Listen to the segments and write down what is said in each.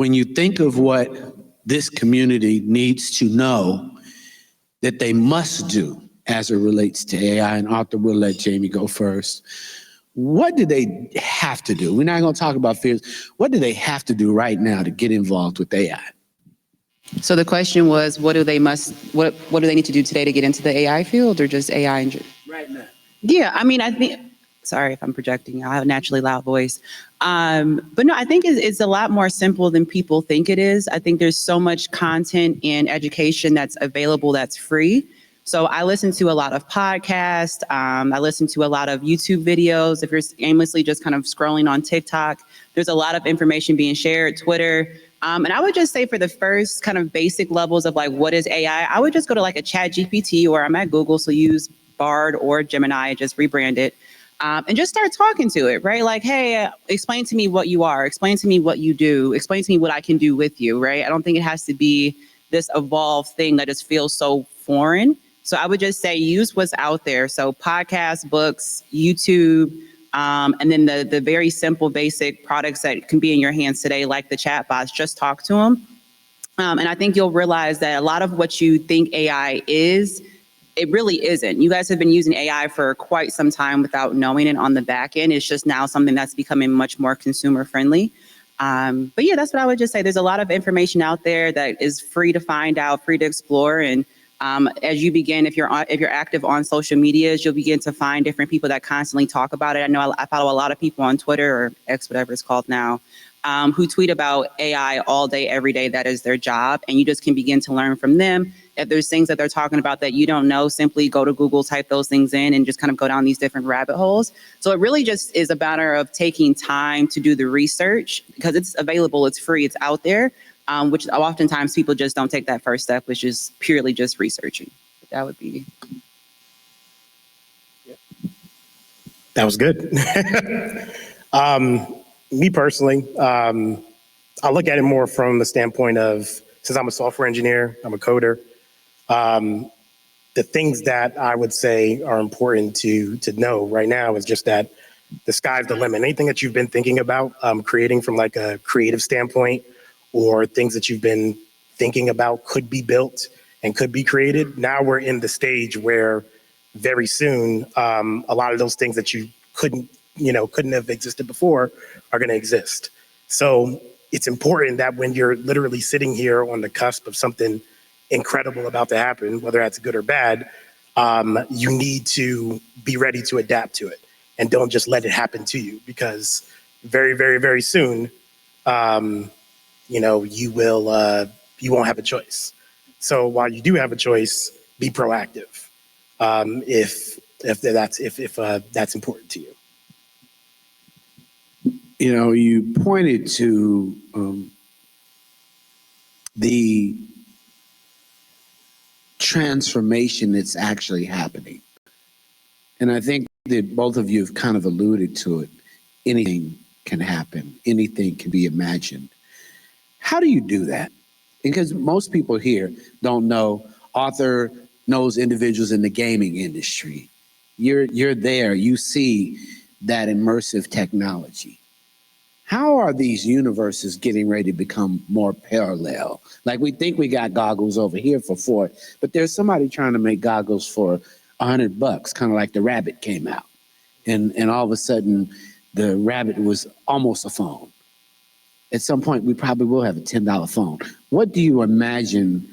when you think of what this community needs to know that they must do as it relates to AI, and Arthur, we'll let Jamie go first. What do they have to do? We're not going to talk about fears. What do they have to do right now to get involved with AI? So the question was, what do they need to do today to get into the AI field, or just AI in general? Right now. Yeah, I mean, I think, sorry if I'm projecting, I have a naturally loud voice. But no, I think it's a lot more simple than people think it is. I think there's so much content and education that's available that's free. So I listen to a lot of podcasts. I listen to a lot of YouTube videos. If you're aimlessly just kind of scrolling on TikTok, there's a lot of information being shared, Twitter. And I would just say for the first kind of basic levels of like, what is AI? I would just go to like a Chat GPT, or I'm at Google, so use Bard or Gemini, just rebrand it. And just start talking to it, right? Like, hey, explain to me what you are, explain to me what you do, explain to me what I can do with you, right? I don't think it has to be this evolved thing that just feels so foreign. So I would just say use what's out there. So podcasts, books, YouTube, and then the very simple, basic products that can be in your hands today, like the chatbots, just talk to them. And I think you'll realize that a lot of what you think AI is, it really isn't. You guys have been using AI for quite some time without knowing it on the back end. It's just now something that's becoming much more consumer friendly. But yeah, that's what I would just say. There's a lot of information out there that is free to find out, free to explore. And as you begin, if you're active on social medias, you'll begin to find different people that constantly talk about it. I know I follow a lot of people on Twitter, or X, whatever it's called now, who tweet about AI all day, every day. That is their job. And you just can begin to learn from them. If there's things that they're talking about that you don't know, simply go to Google, type those things in, and just kind of go down these different rabbit holes. So it really just is a matter of taking time to do the research, because it's available, it's free, it's out there, which oftentimes people just don't take that first step, which is purely just researching. But that would be. That was good. Me personally, I look at it more from the standpoint of, since I'm a software engineer, I'm a coder, the things that I would say are important to know right now is just that the sky's the limit. Anything that you've been thinking about creating from like a creative standpoint, or things that you've been thinking about could be built and could be created. Now we're in the stage where very soon, a lot of those things that you couldn't have existed before are going to exist. So it's important that when you're literally sitting here on the cusp of something incredible about to happen, whether that's good or bad, you need to be ready to adapt to it, and don't just let it happen to you, because very, very, very soon, you won't have a choice. So while you do have a choice, be proactive if that's important to you. You know, you pointed to the transformation that's actually happening. And I think that both of you have kind of alluded to it. Anything can happen. Anything can be imagined. How do you do that? Because most people here don't know. Arthur knows individuals in the gaming industry. You're there. You see that immersive technology. How are these universes getting ready to become more parallel? Like, we think we got goggles over here for $4, but there's somebody trying to make goggles for $100, kind of like the Rabbit came out. And all of a sudden, the Rabbit was almost a phone. At some point, we probably will have a $10 phone. What do you imagine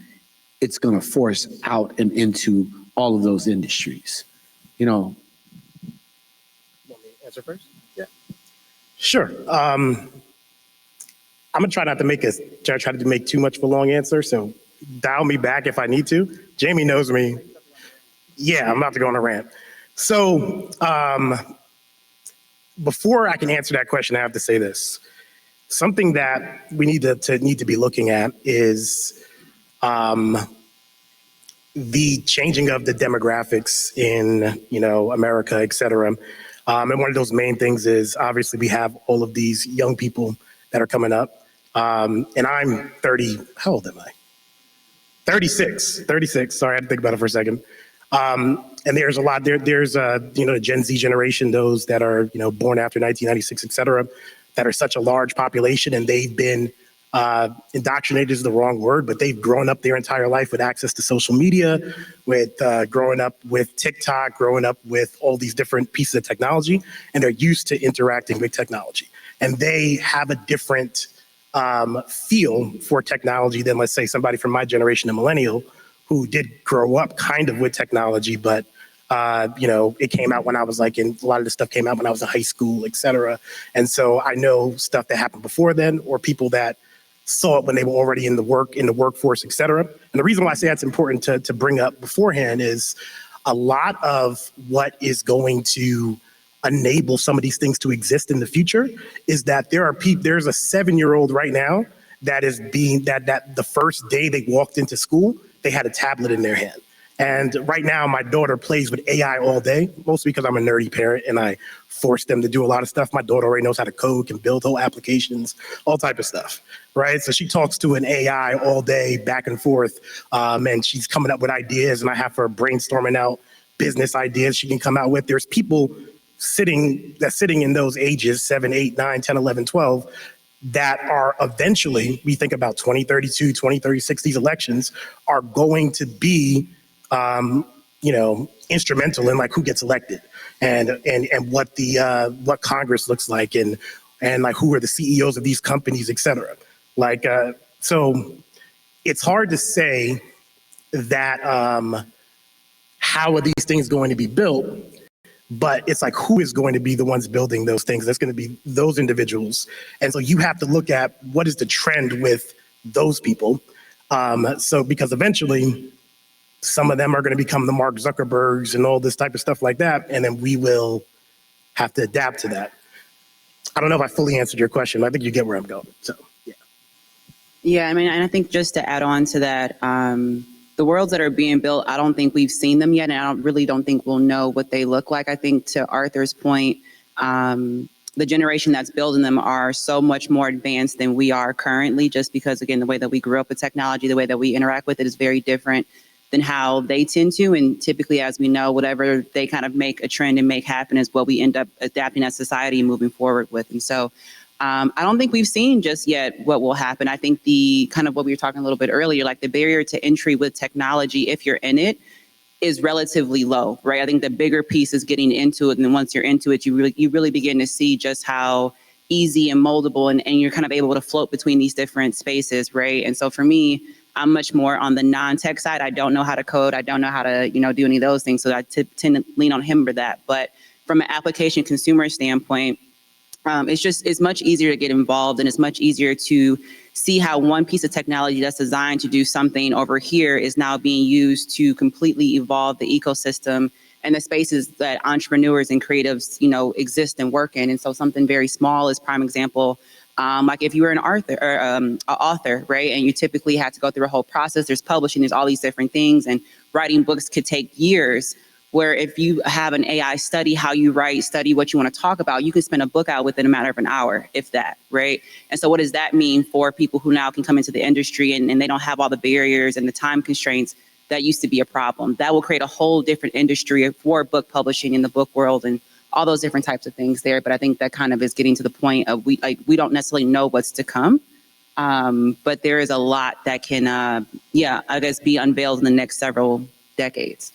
it's going to force out and into all of those industries? You know. Want me to answer first? Yeah. Sure. I'm gonna try not to make too much of a long answer, so dial me back if I need to. Jamie knows me. Yeah, I'm about to go on a rant. So before I can answer that question, I have to say this. Something that we need to be looking at is the changing of the demographics in America, et cetera. And one of those main things is, obviously, we have all of these young people that are coming up. And I'm 30, how old am I? 36, sorry, I had to think about it for a second. And there's a lot, there's the Gen Z generation, those that are, born after 1996, et cetera, that are such a large population, and they've been indoctrinated is the wrong word, but they've grown up their entire life with access to social media, with growing up with TikTok, growing up with all these different pieces of technology, and they're used to interacting with technology. And they have a different feel for technology than, let's say, somebody from my generation, a millennial, who did grow up kind of with technology, but it came out when I was a lot of the stuff came out when I was in high school, et cetera. And so I know stuff that happened before then, or people that saw it when they were already in the workforce, et cetera. And the reason why I say that's important to bring up beforehand is a lot of what is going to enable some of these things to exist in the future is that there's a 7-year-old right now that is that the first day they walked into school, they had a tablet in their hand. And right now, my daughter plays with AI all day, mostly because I'm a nerdy parent and I force them to do a lot of stuff. My daughter already knows how to code, can build whole applications, all type of stuff, right? So she talks to an AI all day, back and forth, and she's coming up with ideas, and I have her brainstorming out business ideas she can come out with. There's people sitting in those ages, 7, 8, 9, 10, 11, 12, that are eventually, we think about 2032, 2036, these elections are going to be instrumental in who gets elected and what Congress looks like and who are the CEOs of these companies, et cetera. So it's hard to say that how are these things going to be built, but it's who is going to be the ones building those things? That's going to be those individuals. And so you have to look at what is the trend with those people. Because eventually, some of them are going to become the Mark Zuckerbergs and all this type of stuff like that. And then we will have to adapt to that. I don't know if I fully answered your question. I think you get where I'm going. So, yeah. Yeah, I mean, and I think just to add on to that, the worlds that are being built, I don't think we've seen them yet. And I really don't think we'll know what they look like. I think to Arthur's point, the generation that's building them are so much more advanced than we are currently, just because, again, the way that we grew up with technology, the way that we interact with it is very different than how they tend to. And typically, as we know, whatever they kind of make a trend and make happen is what we end up adapting as society and moving forward with. And so I don't think we've seen just yet what will happen. I think the kind of what we were talking a little bit earlier, the barrier to entry with technology, if you're in it, is relatively low, right? I think the bigger piece is getting into it. And then once you're into it, you really begin to see just how easy and moldable and you're kind of able to float between these different spaces, right? And so for me, I'm much more on the non-tech side. I don't know how to code. I don't know how to, do any of those things. So I tend to lean on him for that. But from an application consumer standpoint, it's much easier to get involved, and it's much easier to see how one piece of technology that's designed to do something over here is now being used to completely evolve the ecosystem and the spaces that entrepreneurs and creatives, exist and work in. And so something very small is prime example. If you were an author, right, and you typically had to go through a whole process, there's publishing, there's all these different things, and writing books could take years, where if you have an AI study how you write, study what you want to talk about, you can spend a book out within a matter of an hour, if that, right? And so what does that mean for people who now can come into the industry and they don't have all the barriers and the time constraints that used to be a problem? That will create a whole different industry for book publishing in the book world and all those different types of things there. But I think that kind of is getting to the point of we don't necessarily know what's to come. But there is a lot that can, be unveiled in the next several decades.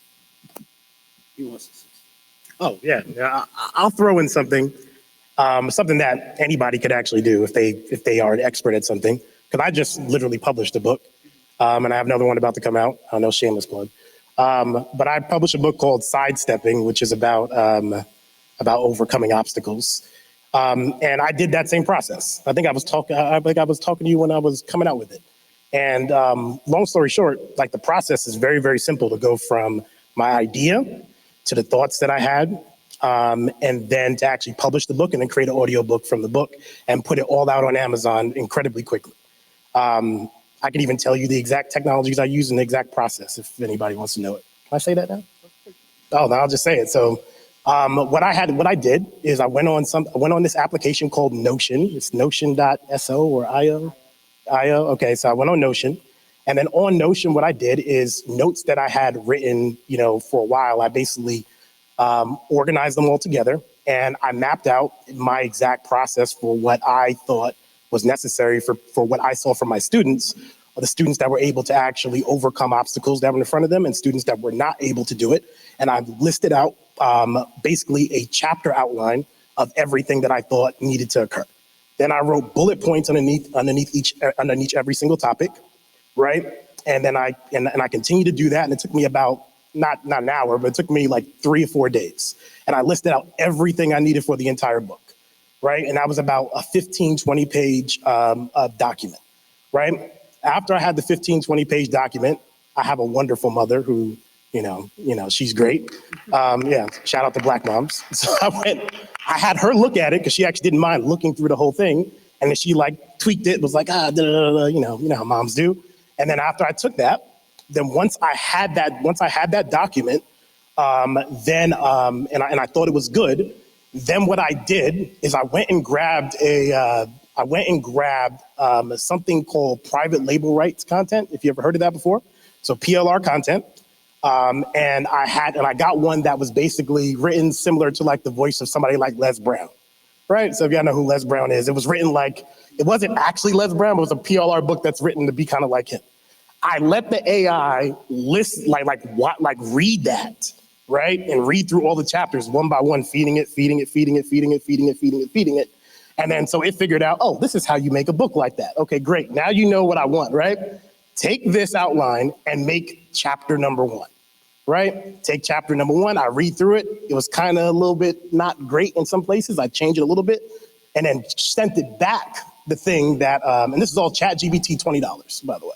Oh, yeah. I'll throw in something that anybody could actually do if they are an expert at something. Because I just literally published a book, and I have another one about to come out. I know, shameless plug. But I published a book called Sidestepping, which is about overcoming obstacles. And I did that same process. I think I was talking to you when I was coming out with it. And long story short, the process is very, very simple to go from my idea to the thoughts that I had, and then to actually publish the book and then create an audio book from the book and put it all out on Amazon incredibly quickly. I can even tell you the exact technologies I use and the exact process if anybody wants to know it. Can I say that now? Oh, no, I'll just say it. So what I did is I went on this application called Notion. It's notion.so or io. Okay, so I went on Notion. And then on Notion, what I did is notes that I had written, for a while, I basically organized them all together. And I mapped out my exact process for what I thought was necessary for what I saw from my students, are the students that were able to actually overcome obstacles that were in front of them and students that were not able to do it. And I've listed out basically a chapter outline of everything that I thought needed to occur. Then I wrote bullet points underneath every single topic, right? And then I continued to do that, and it took me about not an hour, but it took me like 3 or 4 days. And I listed out everything I needed for the entire book, right? And that was about a 15, 20 page document, right? After I had the 15, 20 page document, I have a wonderful mother who, she's great. Yeah, shout out to Black moms. So I had her look at it because she actually didn't mind looking through the whole thing. And then she like tweaked it, was like, you know how moms do. And then after I took that, then once I had that document, and I thought it was good, then what I did is I went and grabbed something called private label rights content, if you ever heard of that before. So PLR content. And I got one that was basically written similar to like the voice of somebody like Les Brown, right? So if y'all know who Les Brown is, it was written like, it wasn't actually Les Brown, but it was a PLR book that's written to be kind of like him. I let the AI read that, right? And read through all the chapters one by one, feeding it. And then so it figured out, oh, this is how you make a book like that. Okay, great. Now you know what I want, right? Take this outline and make chapter number 1, right? Take chapter number 1, I read through it. It was kind of a little bit not great in some places. I changed it a little bit and then sent it back the thing that, and this is all ChatGPT $20, by the way,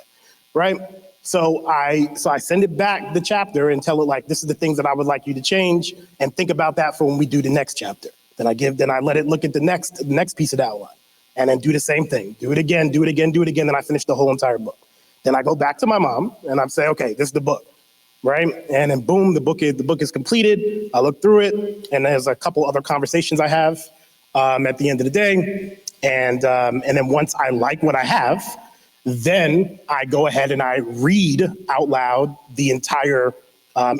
right? So I send it back the chapter and tell it like, this is the things that I would like you to change and think about that for when we do the next chapter. Then I let it look at the next piece of the outline and then do the same thing. Do it again. Then I finish the whole entire book. Then I go back to my mom and I say, okay, this is the book, right? And then boom, the book is completed. I look through it and there's a couple other conversations I have at the end of the day. And then once I like what I have, then I go ahead and I read out loud the entire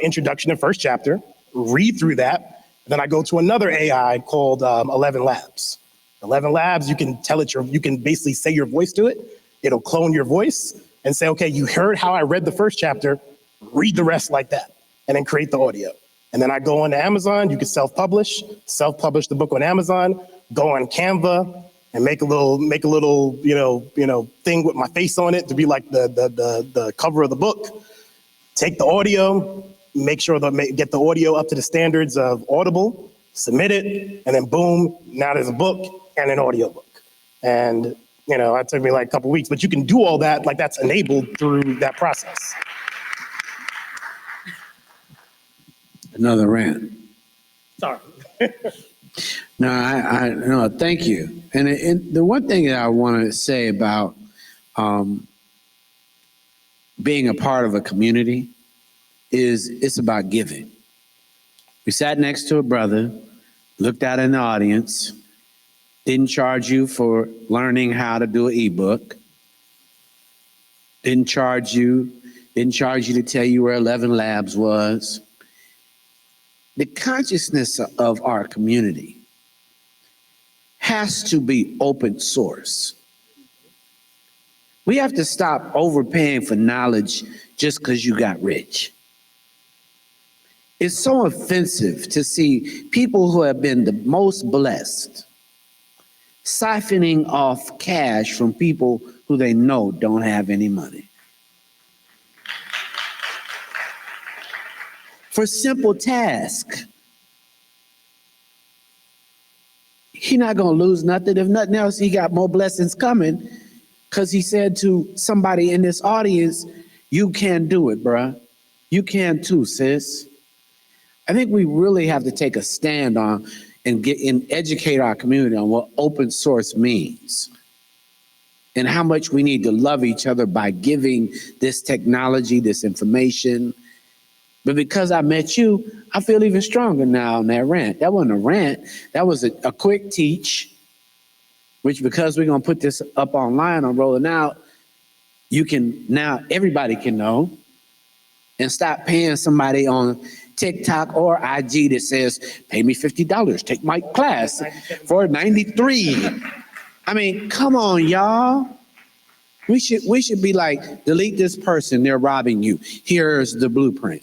introduction and first chapter, read through that. Then I go to another AI called 11 Labs. 11 Labs, you can tell it, you can basically say your voice to it. It'll clone your voice and say, okay, you heard how I read the first chapter, read the rest like that, and then create the audio. And then I go on to Amazon, you can self-publish the book on Amazon, go on Canva, and make a little, thing with my face on it to be like the cover of the book. Take the audio, make sure get the audio up to the standards of Audible, submit it, and then boom, now there's a book and an audio book. And it took me like a couple weeks, but you can do all that, like that's enabled through that process. Another rant. Sorry. No, thank you. And the one thing that I want to say about being a part of a community is it's about giving. We sat next to a brother, looked out in the audience, didn't charge you for learning how to do an ebook, didn't charge you to tell you where 11 Labs was. The consciousness of our community has to be open source. We have to stop overpaying for knowledge just because you got rich. It's so offensive to see people who have been the most blessed siphoning off cash from people who they know don't have any money. For simple tasks. He's not going to lose nothing. If nothing else, he got more blessings coming because he said to somebody in this audience, you can do it, bruh. You can too, sis. I think we really have to take a stand on and educate our community on what open source means and how much we need to love each other by giving this technology, this information. But because I met you, I feel even stronger now on that rant. That wasn't a rant. That was a quick teach, which because we're going to put this up online or rolling out, now everybody can know and stop paying somebody on TikTok or IG that says, pay me $50, take my class for $93. I mean, come on, y'all. We should be like, delete this person, they're robbing you. Here's the blueprint.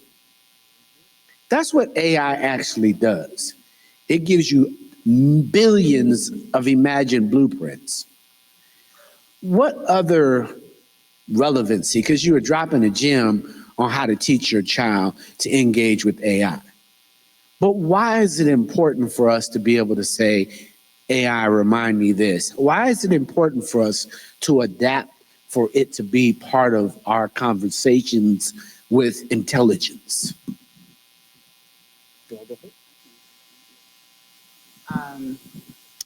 That's what AI actually does. It gives you billions of imagined blueprints. What other relevancy, because you were dropping a gem on how to teach your child to engage with AI. But why is it important for us to be able to say, AI, remind me this? Why is it important for us to adapt for it to be part of our conversations with intelligence?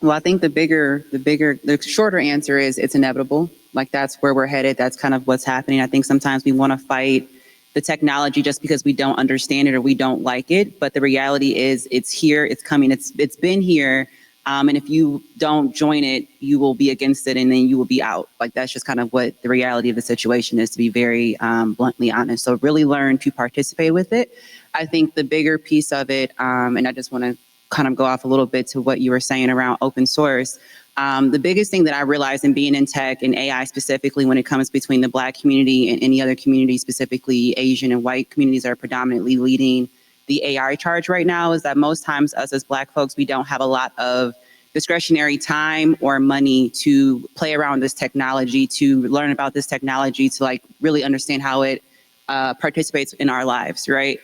Well, I think the shorter answer is it's inevitable. Like that's where we're headed. That's kind of what's happening. I think sometimes we want to fight the technology just because we don't understand it or we don't like it. But the reality is it's here, it's coming, it's been here. And if you don't join it, you will be against it and then you will be out. Like that's just kind of what the reality of the situation is, to be very bluntly honest. So really learn to participate with it. I think the bigger piece of it, and I just want to kind of go off a little bit to what you were saying around open source. The biggest thing that I realized in being in tech and AI specifically when it comes between the Black community and any other community, specifically Asian and white communities that are predominantly leading the AI charge right now, is that most times us as Black folks, we don't have a lot of discretionary time or money to play around this technology, to learn about this technology, to like really understand how it participates in our lives, right?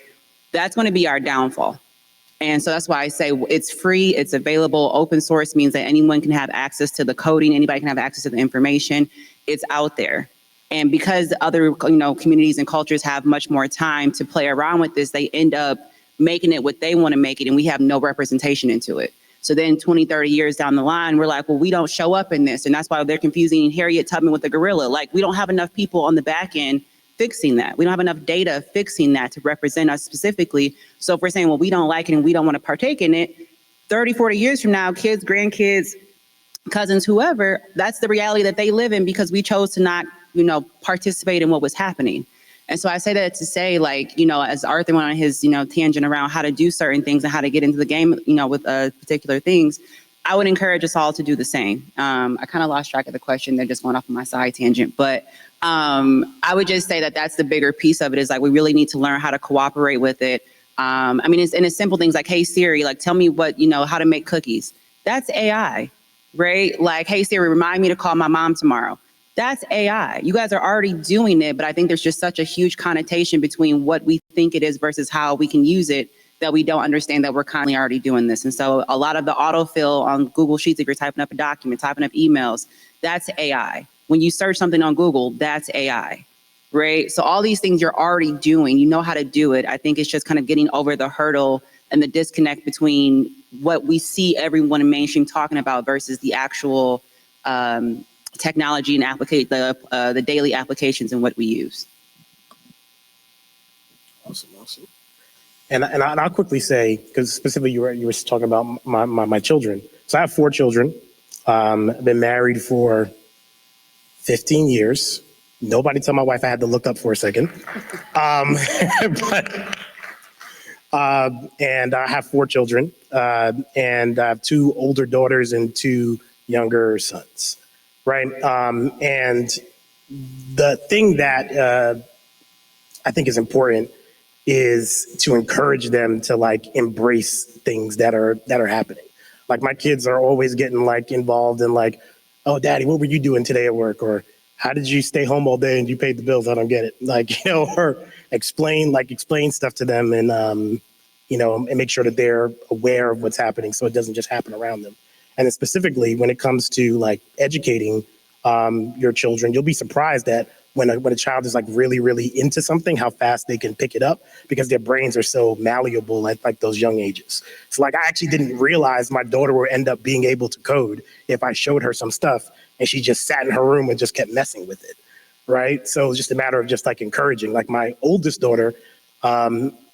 That's going to be our downfall. And so that's why I say it's free, it's available. Open source means that anyone can have access to the coding, anybody can have access to the information. It's out there. And because other communities and cultures have much more time to play around with this, they end up making it what they want to make it, and we have no representation into it. So then 20, 30 years down the line, we're like, well, we don't show up in this. And that's why they're confusing Harriet Tubman with the gorilla. Like, we don't have enough people on the back end fixing that. We don't have enough data fixing that to represent us specifically. So if we're saying, well, we don't like it and we don't want to partake in it, 30, 40 years from now, kids, grandkids, cousins, whoever, that's the reality that they live in because we chose to not, participate in what was happening. And so I say that to say, like, as Arthur went on his, tangent around how to do certain things and how to get into the game, with particular things, I would encourage us all to do the same. I kind of lost track of the question. They're just going off on my side tangent. But I would just say that that's the bigger piece of it, is like we really need to learn how to cooperate with it. It's simple things like, hey, Siri, like, tell me how to make cookies. That's AI, right? Like, hey, Siri, remind me to call my mom tomorrow. That's AI. You guys are already doing it, but I think there's just such a huge connotation between what we think it is versus how we can use it that we don't understand that we're currently already doing this. And so a lot of the autofill on Google Sheets, if you're typing up a document, typing up emails, that's AI. When you search something on Google, that's AI, right? So all these things you're already doing, you know how to do it. I think it's just kind of getting over the hurdle and the disconnect between what we see everyone in mainstream talking about versus the actual technology and the daily applications and what we use. Awesome. And I'll quickly say, because specifically you were talking about my children. So I have 4 children. I've been married for 15 years. Nobody told my wife I had to look up for a second. And I have 4 children, and I have 2 older daughters and 2 younger sons, right? And the thing that I think is important is to encourage them to like embrace things that are happening. Like my kids are always getting like involved in like, oh, Daddy, what were you doing today at work? Or how did you stay home all day and you paid the bills? I don't get it. Like, or explain stuff to them and, and make sure that they're aware of what's happening so it doesn't just happen around them. And then specifically when it comes to like educating your children, you'll be surprised that when a child is like really, really into something, how fast they can pick it up because their brains are so malleable at like those young ages. So like, I actually didn't realize my daughter would end up being able to code if I showed her some stuff and she just sat in her room and just kept messing with it, right? So it's just a matter of just like encouraging. Like my oldest daughter,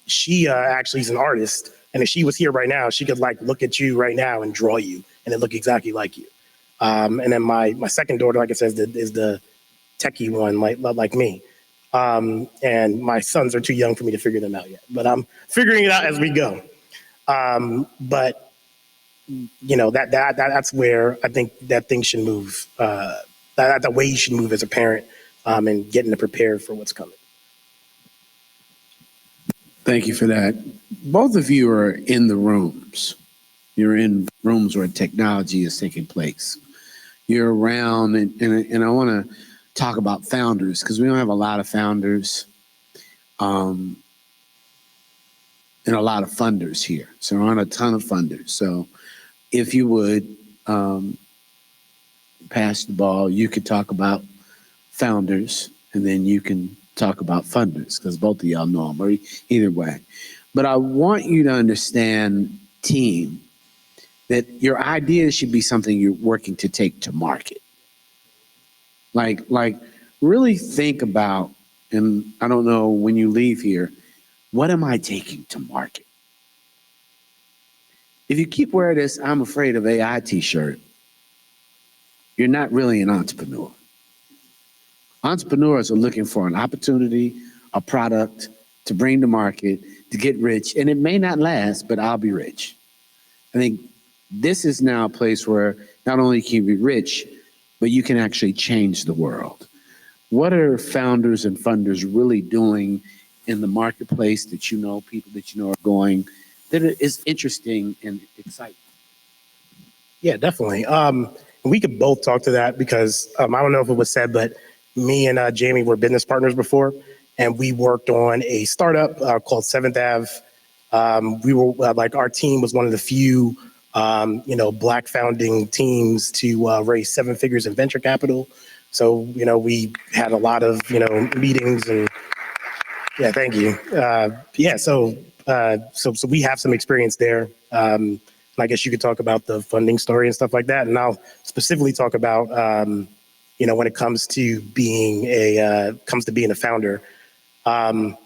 she actually is an artist. And if she was here right now, she could like look at you right now and draw you and it look exactly like you. And then my second daughter, like I said, is the techie one, like me. And my sons are too young for me to figure them out yet, but I'm figuring it out as we go. But that's where I think that things should move. That's the way you should move as a parent, and getting to prepare for what's coming. Thank you for that. Both of you are in the rooms. You're in rooms where technology is taking place. You're around, and I want to talk about founders because we don't have a lot of founders and a lot of funders here. So there aren't a ton of funders. So if you would pass the ball, you could talk about founders, and then you can talk about funders because both of y'all know them, or either way. But I want you to understand, team, that your ideas should be something you're working to take to market. Like really think about, and I don't know when you leave here, what am I taking to market? If you keep wearing this "I'm afraid of AI" t-shirt, you're not really an entrepreneur. Entrepreneurs are looking for an opportunity, a product to bring to market, to get rich, and it may not last, but I'll be rich. I think this is now a place where not only can you be rich, but you can actually change the world. What are founders and funders really doing in the marketplace that you know, people that you know are going, that is interesting and exciting? Yeah, definitely. We could both talk to that because I don't know if it was said, but me and Jamie were business partners before, and we worked on a startup called Seventh Ave. We were our team was one of the few, Black founding teams to raise 7 figures in venture capital. So, we had a lot of, meetings and yeah, thank you. So we have some experience there. I guess you could talk about the funding story and stuff like that. And I'll specifically talk about, when it comes to being a founder. And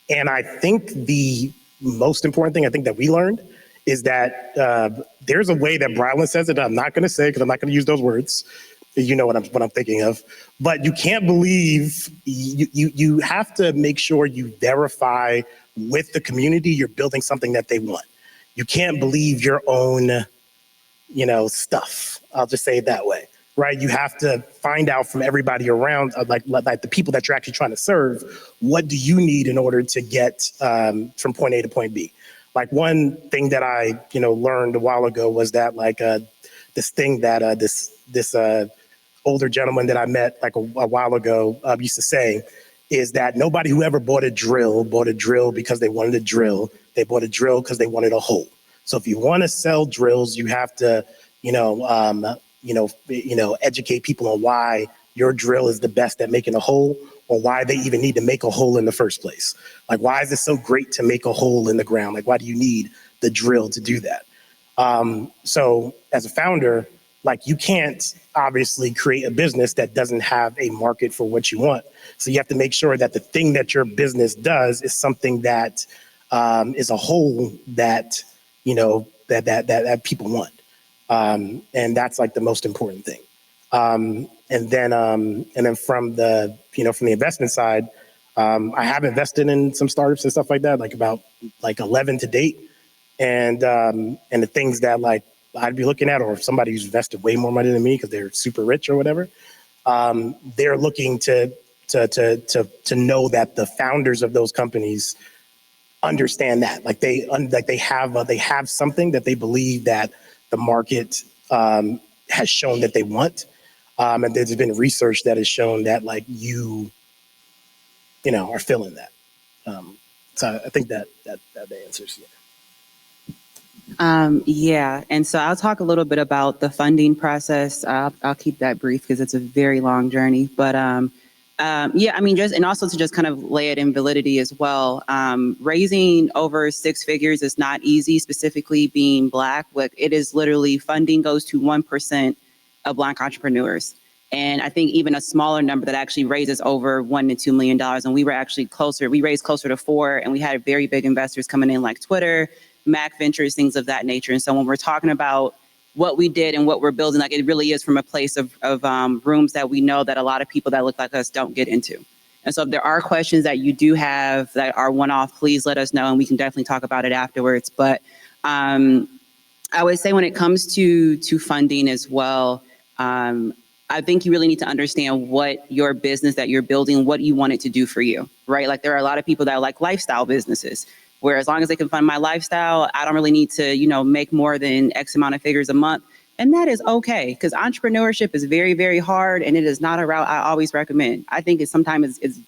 I think the most important thing I think that we learned is that there's a way that Brylan says it. I'm not going to say because I'm not going to use those words. You know what I'm thinking of. But you can't believe you have to make sure you verify with the community you're building something that they want. You can't believe your own, stuff. I'll just say it that way, right? You have to find out from everybody around, like the people that you're actually trying to serve, what do you need in order to get from point A to point B? Like one thing that I, learned a while ago was that this thing that this older gentleman that I met a while ago used to say is that nobody who ever bought a drill because they wanted a drill. They bought a drill because they wanted a hole. So if you want to sell drills, you have to, educate people on why your drill is the best at making a hole, or why they even need to make a hole in the first place. Like, why is it so great to make a hole in the ground? Like, why do you need the drill to do that? So as a founder, you can't obviously create a business that doesn't have a market for what you want. So you have to make sure that the thing that your business does is something that is a hole that, that people want. And that's the most important thing. And then from the investment side, I have invested in some startups and stuff like that, about 11 to date. And the things that I'd be looking at, or if somebody who's invested way more money than me because they're super rich or whatever, they're looking to know that the founders of those companies understand that, they have something that they believe that the market has shown that they want, and there's been research that has shown that you are feeling that. So I think that answers. Yeah. Yeah. And so I'll talk a little bit about the funding process. I'll keep that brief because it's a very long journey. But and also to just kind of lay it in validity as well. Raising over 6 figures is not easy, specifically being Black. It is literally funding goes to 1% of Black entrepreneurs. And I think even a smaller number that actually raises over $1 to $2 million. And we were actually closer. We raised closer to 4, and we had very big investors coming in like Twitter, Mac Ventures, things of that nature. And so when we're talking about what we did and what we're building, it really is from a place of rooms that we know that a lot of people that look like us don't get into. And so if there are questions that you do have that are one-off, please let us know, and we can definitely talk about it afterwards. But I I would say when it comes to funding as well, I think you really need to understand what your business that you're building, what you want it to do for you, right? Like there are a lot of people that like lifestyle businesses, where as long as they can fund my lifestyle, I don't really need to, make more than X amount of figures a month. And that is okay, because entrepreneurship is very, very hard, and it is not a route I always recommend. I think sometimes it's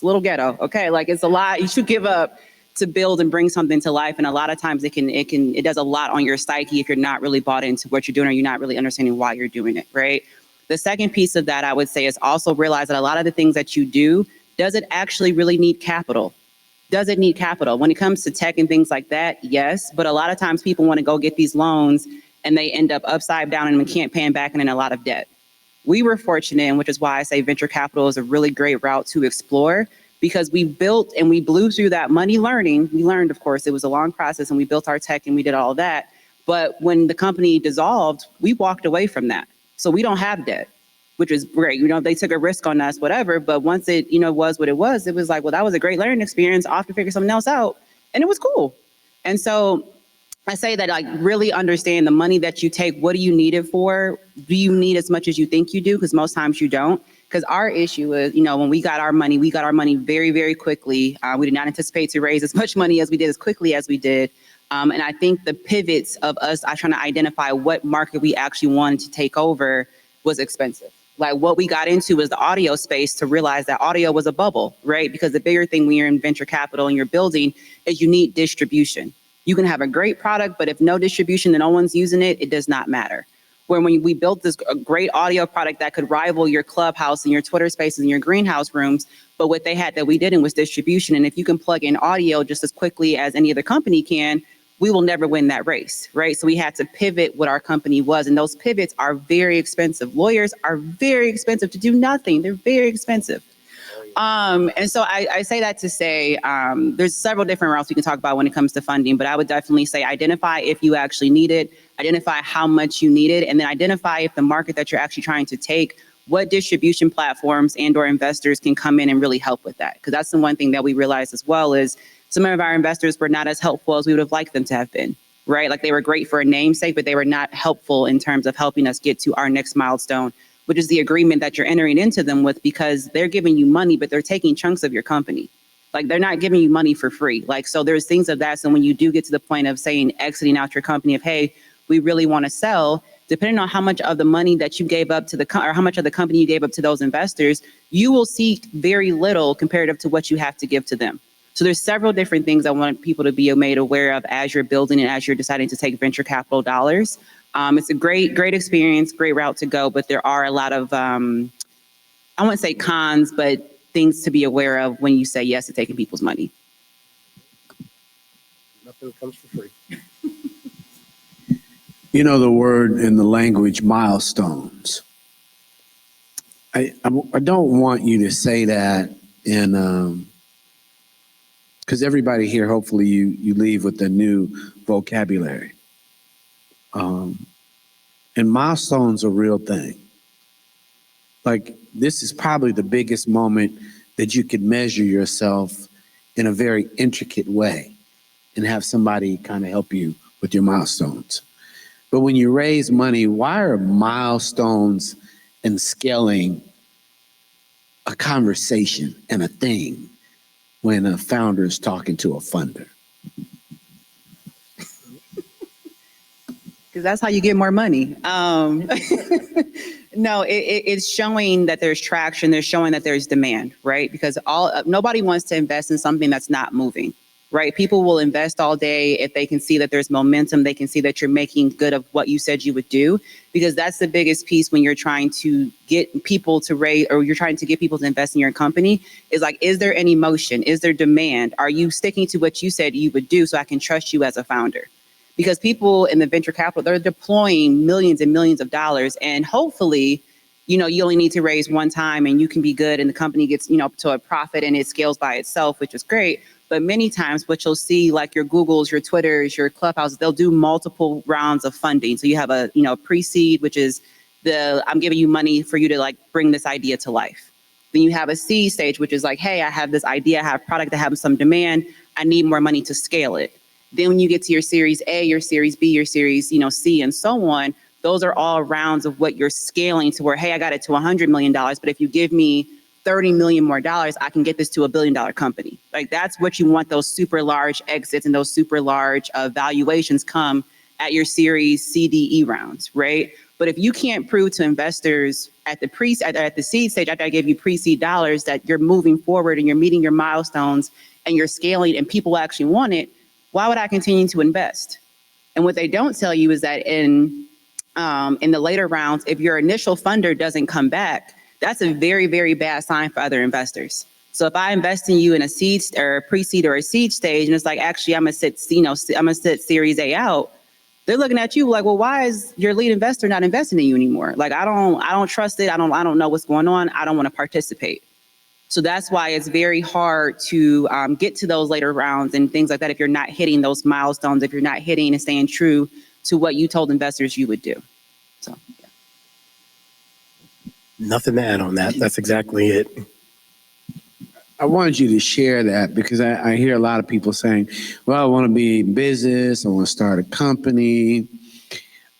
a little ghetto, okay? Like it's a lot you should give up to build and bring something to life. And a lot of times it does a lot on your psyche if you're not really bought into what you're doing or you're not really understanding why you're doing it, right? The second piece of that I would say is also realize that a lot of the things that you do, does it actually really need capital? Does it need capital? When it comes to tech and things like that, yes. But a lot of times people want to go get these loans and they end up upside down and can't pay them back and in a lot of debt. We were fortunate, and which is why I say venture capital is a really great route to explore, because we built and we blew through that money learning. We learned, of course, it was a long process, and we built our tech and we did all that. But when the company dissolved, we walked away from that. So we don't have debt, which is great. They took a risk on us, whatever. But once it, was what it was like, well, that was a great learning experience. I'll have to figure something else out. And it was cool. And so I say that, like, really understand the money that you take. What do you need it for? Do you need as much as you think you do? Because most times you don't. Because our issue is, when we got our money very, very quickly. We did not anticipate to raise as much money as we did, as quickly as we did. And I think the pivots of us trying to identify what market we actually wanted to take over was expensive. Like what we got into was the audio space, to realize that audio was a bubble, right? Because the bigger thing when you're in venture capital and you're building is you need distribution. You can have a great product, but if no distribution and no one's using it, it does not matter. When we built this great audio product that could rival your Clubhouse and your Twitter spaces and your greenhouse rooms, but what they had that we didn't was distribution. And if you can plug in audio just as quickly as any other company can, we will never win that race, right? So we had to pivot what our company was, and those pivots are very expensive. Lawyers are very expensive to do nothing. They're very expensive. And so I say that to say there's several different routes we can talk about when it comes to funding, but I would definitely say identify if you actually need it, identify how much you need it, and then identify if the market that you're actually trying to take, what distribution platforms and or investors can come in and really help with that. Because that's the one thing that we realized as well is some of our investors were not as helpful as we would have liked them to have been, right? Like they were great for a namesake, but they were not helpful in terms of helping us get to our next milestone, which is the agreement that you're entering into them with, because they're giving you money, but they're taking chunks of your company. Like they're not giving you money for free. Like, so there's things of that. So when you do get to the point of saying exiting out your company of, hey, we really want to sell, depending on how much of the money that you gave up to or how much of the company you gave up to those investors, you will see very little comparative to what you have to give to them. So there's several different things I want people to be made aware of as you're building and as you're deciding to take venture capital dollars. It's a great experience, great route to go, but there are a lot of, I wouldn't say cons, but things to be aware of when you say yes to taking people's money. Nothing comes for free. The word in the language milestones. I don't want you to say that in, because everybody here, hopefully you leave with a new vocabulary. And milestones are a real thing. Like this is probably the biggest moment that you could measure yourself in a very intricate way and have somebody kind of help you with your milestones. But when you raise money, why are milestones and scaling a conversation and a thing when a founder is talking to a funder? Because that's how you get more money. No, it's showing that there's traction. They're showing that there's demand, right? Because nobody wants to invest in something that's not moving, right? People will invest all day if they can see that there's momentum. They can see that you're making good of what you said you would do, because that's the biggest piece when you're trying to get people to raise, or you're trying to get people to invest in your company, is like, is there any motion? Is there demand? Are you sticking to what you said you would do so I can trust you as a founder? Because people in the venture capital, they're deploying millions and millions of dollars. And hopefully, you only need to raise one time and you can be good and the company gets, to a profit and it scales by itself, which is great. But many times what you'll see, like your Googles, your Twitters, your Clubhouses, they'll do multiple rounds of funding. So you have a, pre-seed, which is I'm giving you money for you to like bring this idea to life. Then you have a seed stage, which is like, hey, I have this idea, I have a product that has some demand. I need more money to scale it. Then when you get to your Series A, your Series B, your Series, C, and so on, those are all rounds of what you're scaling to where, hey, I got it to $100 million, but if you give me 30 million more dollars, I can get this to $1 billion company. Like that's what you want, those super large exits and those super large valuations come at your Series C, D, E rounds, right? But if you can't prove to investors at the seed stage, after I give you pre-seed dollars, that you're moving forward and you're meeting your milestones and you're scaling and people actually want it, why would I continue to invest? And what they don't tell you is that in the later rounds, if your initial funder doesn't come back, that's a very, very bad sign for other investors. So if I invest in you in a seed or a pre-seed or a seed stage, and it's like, actually, I'm gonna sit Series A out, they're looking at you like, well, why is your lead investor not investing in you anymore? Like, I don't trust it. I don't know what's going on. I don't want to participate. So that's why it's very hard to get to those later rounds and things like that if you're not hitting those milestones, if you're not hitting and staying true to what you told investors you would do. So, yeah. Nothing to add on that. That's exactly it. I wanted you to share that because I hear a lot of people saying, well, I want to be in business. I want to start a company.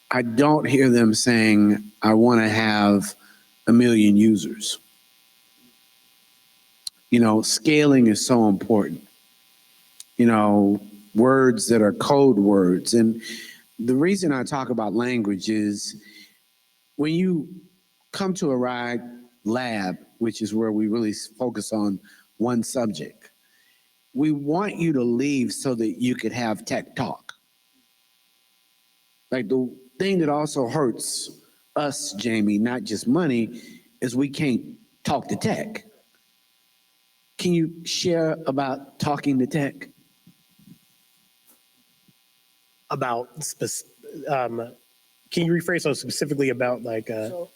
I don't hear them saying, I want to have 1 million users. Scaling is so important. Words that are code words. And the reason I talk about language is when you come to a RIDE lab, which is where we really focus on one subject, we want you to leave so that you could have tech talk. Like the thing that also hurts us, Jamie, not just money, is we can't talk to tech. Can you share about talking to tech? Can you rephrase so specifically about like? So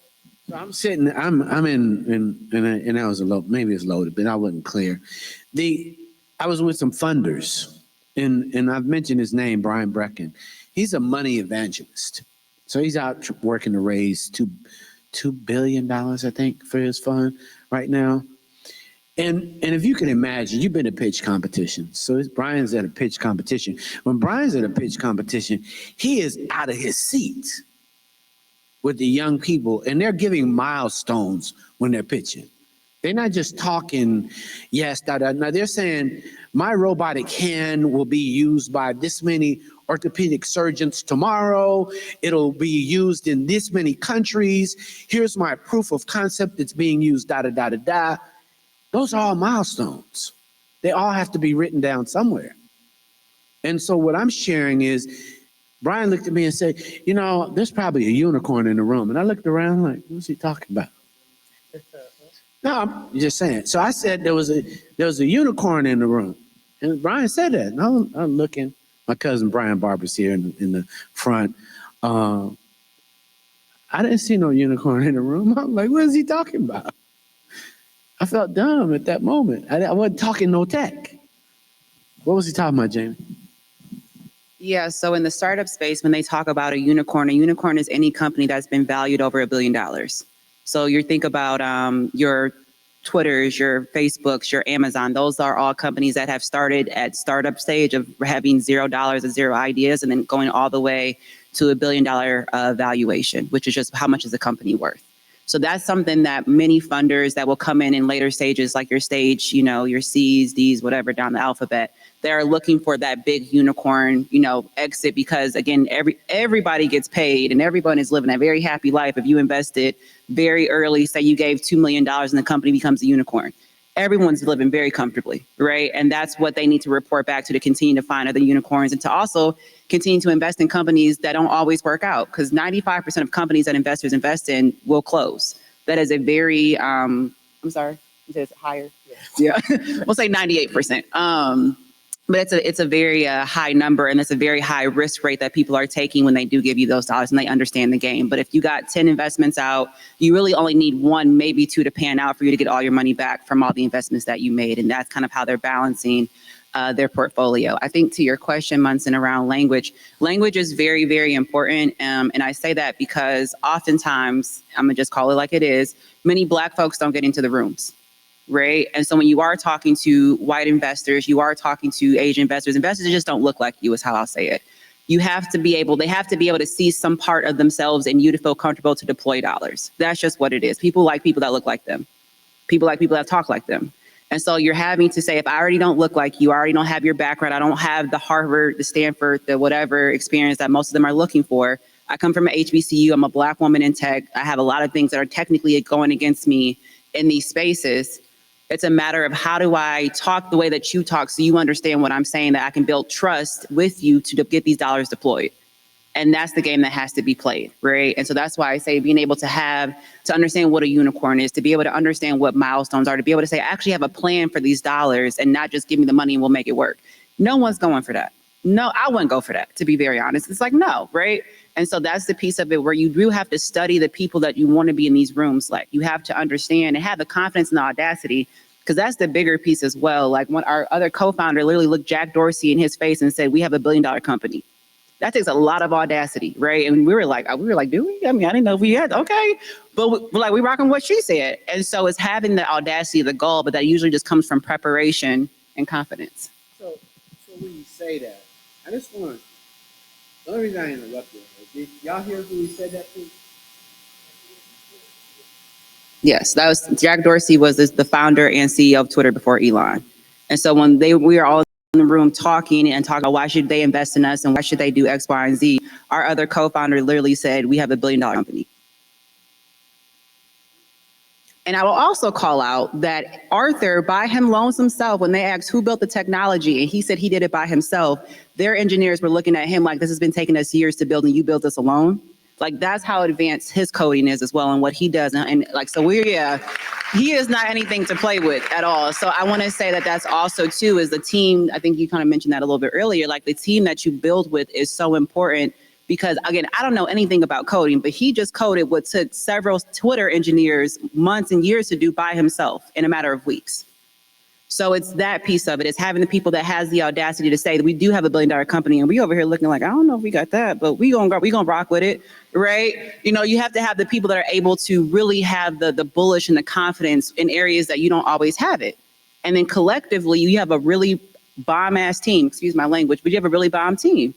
I'm sitting. I'm in and that was maybe it's loaded, but I wasn't clear. I was with some funders, and I've mentioned his name, Brian Brecken. He's a money evangelist, so he's out working to raise $2 billion, I think, for his fund right now. And if you can imagine, you've been to pitch competitions. So Brian's at a pitch competition. When Brian's at a pitch competition, he is out of his seat with the young people, and they're giving milestones when they're pitching. They're not just talking, yes, da, da. No, they're saying, my robotic hand will be used by this many orthopedic surgeons tomorrow. It'll be used in this many countries. Here's my proof of concept that's being used, da, da, da, da, da. Those are all milestones. They all have to be written down somewhere. And so what I'm sharing is, Brian looked at me and said, there's probably a unicorn in the room. And I looked around like, what's he talking about? No, I'm just saying. So I said there was a unicorn in the room. And Brian said that. And I'm looking. My cousin Brian Barber's here in the front. I didn't see no unicorn in the room. I'm like, what is he talking about? I felt dumb at that moment. I wasn't talking no tech. What was he talking about, Jamie? Yeah, so in the startup space, when they talk about a unicorn is any company that's been valued over $1 billion. So you think about your Twitters, your Facebooks, your Amazon. Those are all companies that have started at startup stage of having $0 and zero ideas and then going all the way to $1 billion valuation, which is just how much is the company worth. So that's something that many funders that will come in later stages, like your stage, your C's, D's, whatever down the alphabet, they're looking for that big unicorn, exit because again, everybody gets paid and everyone is living a very happy life. If you invested very early, say you gave $2 million and the company becomes a unicorn, everyone's living very comfortably, right? And that's what they need to report back to continue to find other unicorns and to also continue to invest in companies that don't always work out because 95% of companies that investors invest in will close. That is a very, I'm sorry, you said it's higher? Yeah, we'll say 98%. But it's a very high number and it's a very high risk rate that people are taking when they do give you those dollars and they understand the game. But if you got 10 investments out, you really only need 1, maybe 2 to pan out for you to get all your money back from all the investments that you made. And that's kind of how they're balancing their portfolio. I think to your question, Munson, around language is very, very important. And I say that because oftentimes, I'm gonna just call it like it is, many Black folks don't get into the rooms. right? And so when you are talking to white investors, you are talking to Asian investors, investors that just don't look like you is how I'll say it. They have to be able to see some part of themselves in you to feel comfortable to deploy dollars. That's just what it is. People like people that look like them. People like people that talk like them. And so you're having to say, if I already don't look like you, I already don't have your background, I don't have the Harvard, the Stanford, the whatever experience that most of them are looking for. I come from an HBCU, I'm a Black woman in tech. I have a lot of things that are technically going against me in these spaces. It's a matter of how do I talk the way that you talk so you understand what I'm saying, that I can build trust with you to get these dollars deployed. And that's the game that has to be played, right? And so that's why I say being able to understand what a unicorn is, to be able to understand what milestones are, to be able to say, I actually have a plan for these dollars and not just give me the money and we'll make it work. No one's going for that. No, I wouldn't go for that, to be very honest. It's like, no, right? And so that's the piece of it where you do have to study the people that you want to be in these rooms. Like, you have to understand and have the confidence and the audacity, because that's the bigger piece as well. Like, when our other co-founder literally looked Jack Dorsey in his face and said, we have $1 billion company. That takes a lot of audacity, right? And we were like, do we? I mean, I didn't know if we had, okay. But we rocking what she said. And so it's having the audacity, the gall, but that usually just comes from preparation and confidence. So when you say that, I just want to, the only reason I interrupted, did y'all hear who he said that to? Yes, that was Jack Dorsey was the founder and CEO of Twitter before Elon. And so when we were all in the room talking about why should they invest in us and why should they do X, Y, and Z, our other co-founder literally said, we have $1 billion company. And I will also call out that Arthur, by him loans himself, when they asked who built the technology, and he said he did it by himself, their engineers were looking at him like, this has been taking us years to build and you built this alone. Like, that's how advanced his coding is as well and what he does. And like, so he is not anything to play with at all. So I want to say that that's also too, is the team. I think you kind of mentioned that a little bit earlier, like the team that you build with is so important. Because again, I don't know anything about coding, but he just coded what took several Twitter engineers months and years to do by himself in a matter of weeks. So it's that piece of it. It's having the people that has the audacity to say that we do have $1 billion company, and we over here looking like, I don't know if we got that, but we gonna rock with it, right? You know, you have to have the people that are able to really have the bullish and the confidence in areas that you don't always have it. And then collectively, you have a really bomb ass team, excuse my language, but you have a really bomb team.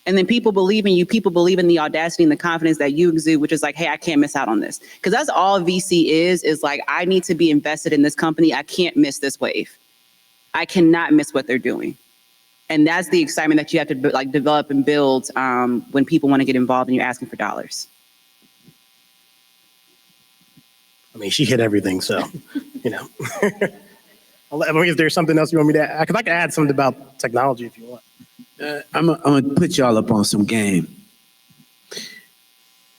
And then people believe in you, people believe in the audacity and the confidence that you exude, which is like, hey, I can't miss out on this. Because that's all VC is like, I need to be invested in this company. I can't miss this wave. I cannot miss what they're doing. And that's the excitement that you have to like develop and build when people want to get involved and you're asking for dollars. I mean, she hit everything, so, you know. I mean, if there's something else you want me to add, because I can add something about technology if you want. I'm gonna put y'all up on some game.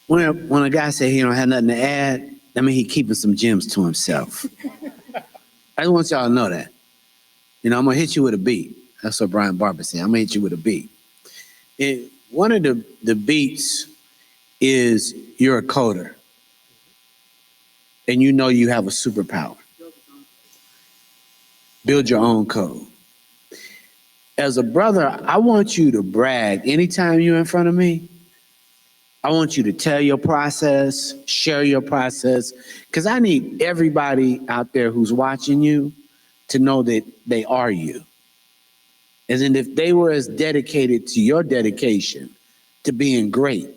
When a guy say he don't have nothing to add, I mean he keeping some gems to himself. I just want y'all to know that. You know, I'm gonna hit you with a beat. That's what Brian Barber said. I'm gonna hit you with a beat. One of the beats is you're a coder, and you know you have a superpower. Build your own code. As a brother, I want you to brag anytime you're in front of me. I want you to tell your process, share your process, because I need everybody out there who's watching you to know that they are you. As in, if they were as dedicated to your dedication to being great,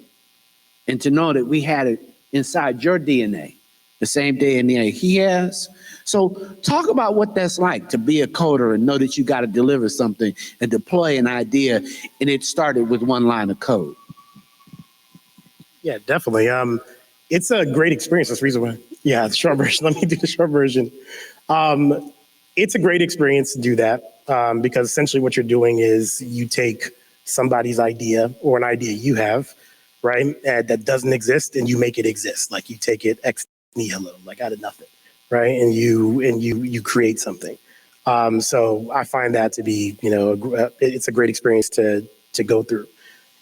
and to know that we had it inside your DNA, the same DNA he has. So talk about what that's like to be a coder and know that you got to deliver something and deploy an idea, and it started with one line of code. Yeah, definitely. It's a great experience. That's the reason why. Yeah, the short version. Let me do the short version. It's a great experience to do that because essentially what you're doing is you take somebody's idea or an idea you have, right, that doesn't exist, and you make it exist. Like you take it ex nihilo, like out of nothing, right, and you create something. So I find that to be, you know, it's a great experience to go through.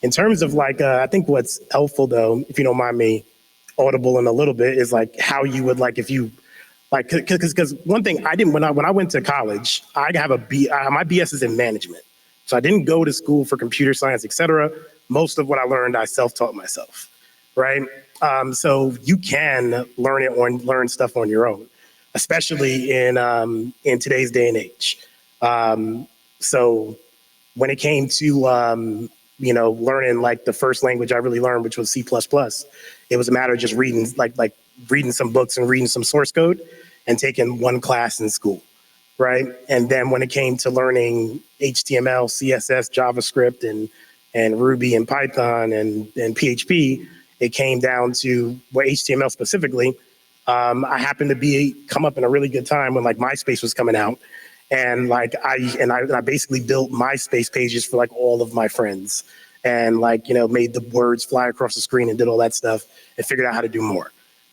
In terms of like, I think what's helpful though, if you don't mind me audible in a little bit, is like how you would like if you like, because one thing I didn't when I went to college, I have my BS is in management, so I didn't go to school for computer science, etc. Most of what I learned, I self-taught myself, right? So you can learn stuff on your own. especially in today's day and age. So when it came to learning like the first language I really learned, which was C++, it was a matter of just reading like reading some books and reading some source code and taking one class in school, right? And then when it came to learning HTML, CSS, JavaScript, and Ruby and Python and PHP, it came down to what HTML specifically. I happened to come up in a really good time when like MySpace was coming out, and like I basically built MySpace pages for like all of my friends, and like made the words fly across the screen and did all that stuff and figured out how to do more.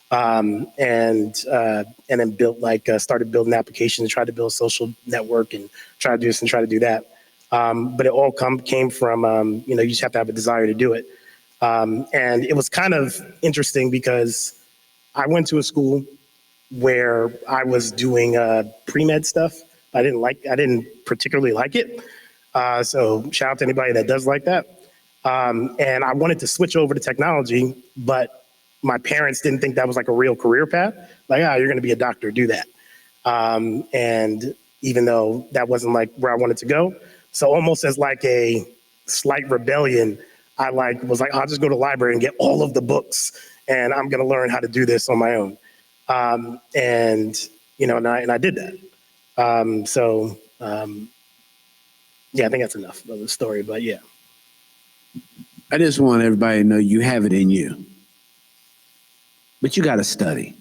And then started building applications, tried to build a social network, and try to do this and try to do that. But it all came from you just have to have a desire to do it. And it was kind of interesting because I went to a school where I was doing pre-med stuff. I didn't particularly like it. So shout out to anybody that does like that. And I wanted to switch over to technology, but my parents didn't think that was like a real career path. Like, you're going to be a doctor, do that. And even though that wasn't like where I wanted to go, so almost as like a slight rebellion, I was like, I'll just go to the library and get all of the books, and I'm going to learn how to do this on my own. And I did that. Yeah, I think that's enough of the story, but yeah. I just want everybody to know you have it in you, but you got to study.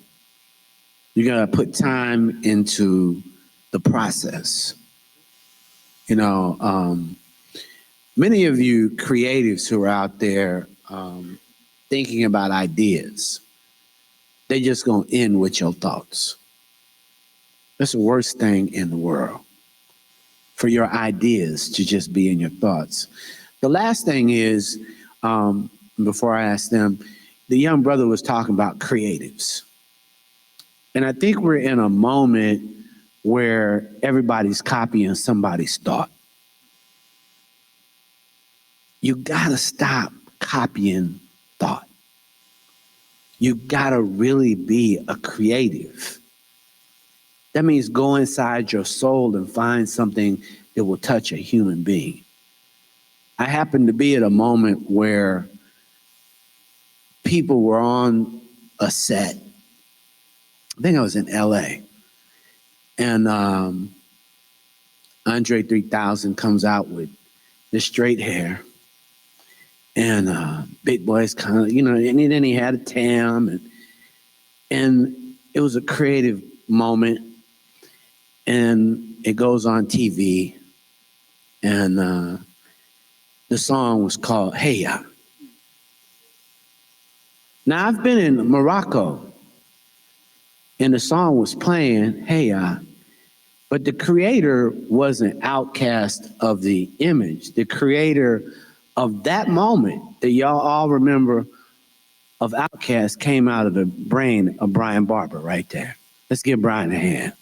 You got to put time into the process. Many of you creatives who are out there thinking about ideas, they just gonna end with your thoughts. That's the worst thing in the world, for your ideas to just be in your thoughts. The last thing is, before I ask them, the young brother was talking about creatives. And I think we're in a moment where everybody's copying somebody's thought. You gotta stop copying thought. You gotta really be a creative. That means go inside your soul and find something that will touch a human being. I happened to be at a moment where people were on a set. I think I was in LA. And Andre 3000 comes out with this straight hair. And Big Boy's kind of, and then he had a tam. And it was a creative moment. And it goes on TV. And the song was called Hey Ya. Now, I've been in Morocco, and the song was playing Hey Ya. But the creator wasn't outcast of the image. The creator of that moment that y'all all remember of Outkast came out of the brain of Brian Barber right there. Let's give Brian a hand.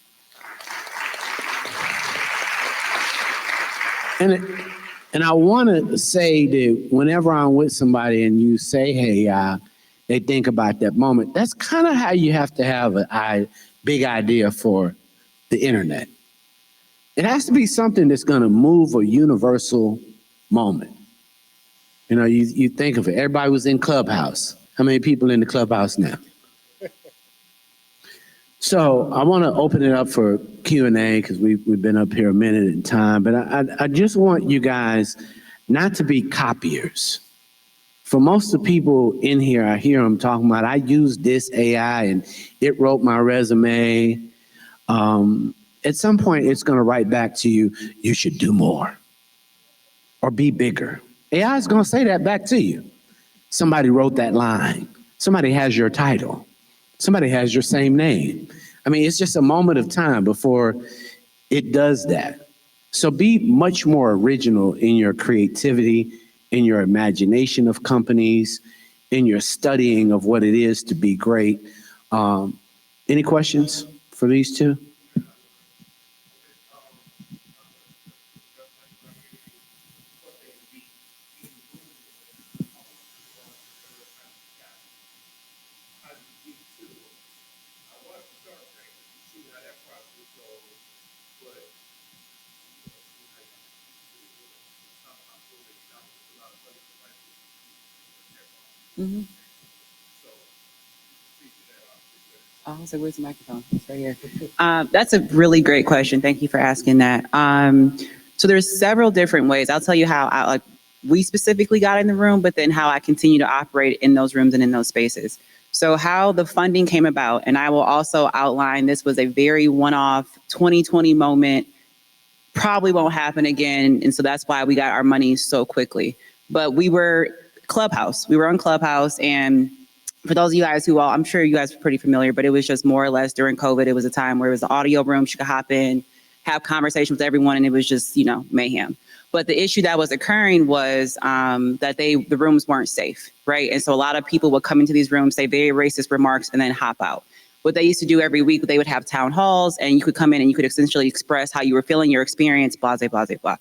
And I want to say that whenever I'm with somebody and you say, hey, they think about that moment. That's kind of how you have to have a big idea for the internet. It has to be something that's going to move a universal moment. You think of it. Everybody was in Clubhouse. How many people in the Clubhouse now? So I want to open it up for Q&A because we've been up here a minute in time. But I just want you guys not to be copiers. For most of the people in here, I hear them talking about, I used this AI and it wrote my resume. At some point, it's going to write back to you, you should do more or be bigger. AI is going to say that back to you. Somebody wrote that line. Somebody has your title. Somebody has your same name. I mean, it's just a moment of time before it does that. So be much more original in your creativity, in your imagination of companies, in your studying of what it is to be great. Any questions for these two? Mhm. Oh, so where's the microphone? It's right here. That's a really great question. Thank you for asking that. So there's several different ways. I'll tell you how we specifically got in the room, but then how I continue to operate in those rooms and in those spaces. So how the funding came about, and I will also outline this was a very one-off 2020 moment, probably won't happen again. And so that's why we got our money so quickly. But we were Clubhouse. We were on Clubhouse, and for those of you guys who I'm sure you guys are pretty familiar, but it was just more or less during COVID. It was a time where it was an audio room. You could hop in, have conversations with everyone, and it was just, mayhem. But the issue that was occurring was that the rooms weren't safe, right? And so a lot of people would come into these rooms, say very racist remarks, and then hop out. What they used to do every week, they would have town halls, and you could come in and you could essentially express how you were feeling, your experience, blah, blah, blah, blah.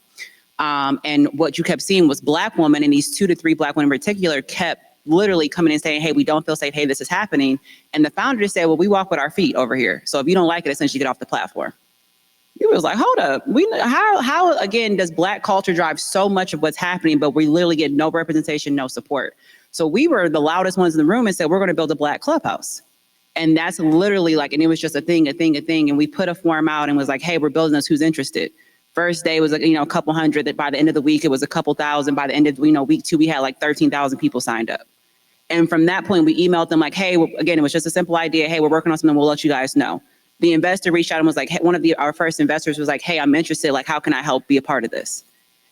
And what you kept seeing was Black women, and these 2 to 3 Black women in particular kept literally coming in saying, hey, we don't feel safe. Hey, this is happening. And the founder just said, well, we walk with our feet over here. So if you don't like it, essentially get off the platform. It was like, hold up. How again, does Black culture drive so much of what's happening, but we literally get no representation, no support? So we were the loudest ones in the room and said, we're going to build a Black clubhouse. And that's literally and it was just a thing. And we put a form out and was like, hey, we're building this. Who's interested? First day was a couple hundred. That by the end of the week, it was a couple thousand. By the end of week 2, we had 13,000 people signed up. And from that point, we emailed them like, hey, again, it was just a simple idea. Hey, we're working on something. We'll let you guys know. The investor reached out and was like, hey, our first investors was like, hey, I'm interested. Like, how can I help be a part of this?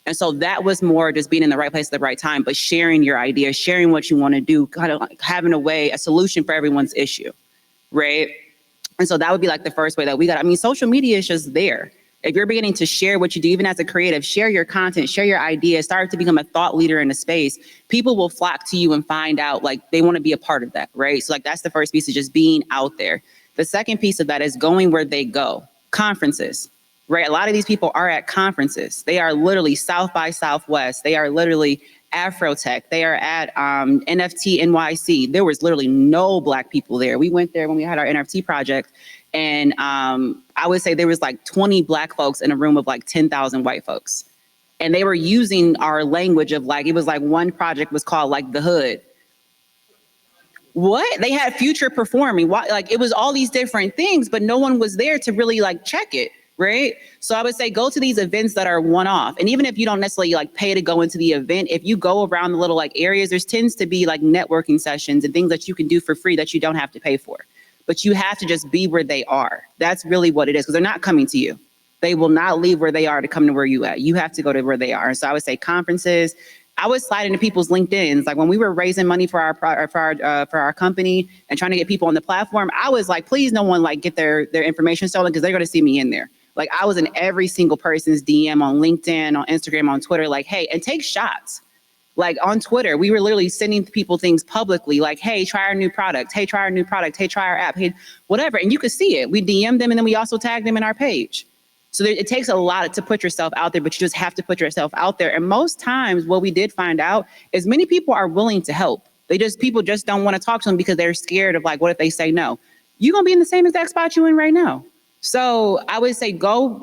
And so that was more just being in the right place at the right time, but sharing your ideas, sharing what you want to do, kind of having a solution for everyone's issue, right? And so that would be the first way that we got. Social media is just there. If you're beginning to share what you do, even as a creative, share your content, share your ideas, start to become a thought leader in the space, people will flock to you and find out they want to be a part of that, right? So that's the first piece, of just being out there. The second piece of that is going where they go. Conferences, right? A lot of these people are at conferences. They are literally South by Southwest. They are literally Afrotech. They are at NFT NYC. There was literally no Black people there. We went there when we had our NFT project. And I would say there was 20 Black folks in a room of 10,000 white folks. And they were using our language of it was one project was called The Hood. What? They had Future performing. It was all these different things, but no one was there to really check it, right? So I would say go to these events that are one-off. And even if you don't necessarily pay to go into the event, if you go around the little areas, there tends to be networking sessions and things that you can do for free that you don't have to pay for. But you have to just be where they are. That's really what it is, because they're not coming to you. They will not leave where they are to come to where you at. You have to go to where they are. So I would say conferences. I would slide into people's LinkedIns. When we were raising money for our company and trying to get people on the platform, I was please no one get their information stolen, because they're going to see me in there. I was in every single person's DM on LinkedIn, on Instagram, on Twitter, hey, and take shots. On Twitter, we were literally sending people things publicly, hey, try our new product. Hey, try our new product. Hey, try our app. Hey, whatever. And you could see it. We DM them, and then we also tag them in our page. So it takes a lot to put yourself out there, but you just have to put yourself out there. And most times what we did find out is many people are willing to help. People just don't want to talk to them because they're scared of what if they say no? You're going to be in the same exact spot you're in right now. So I would say go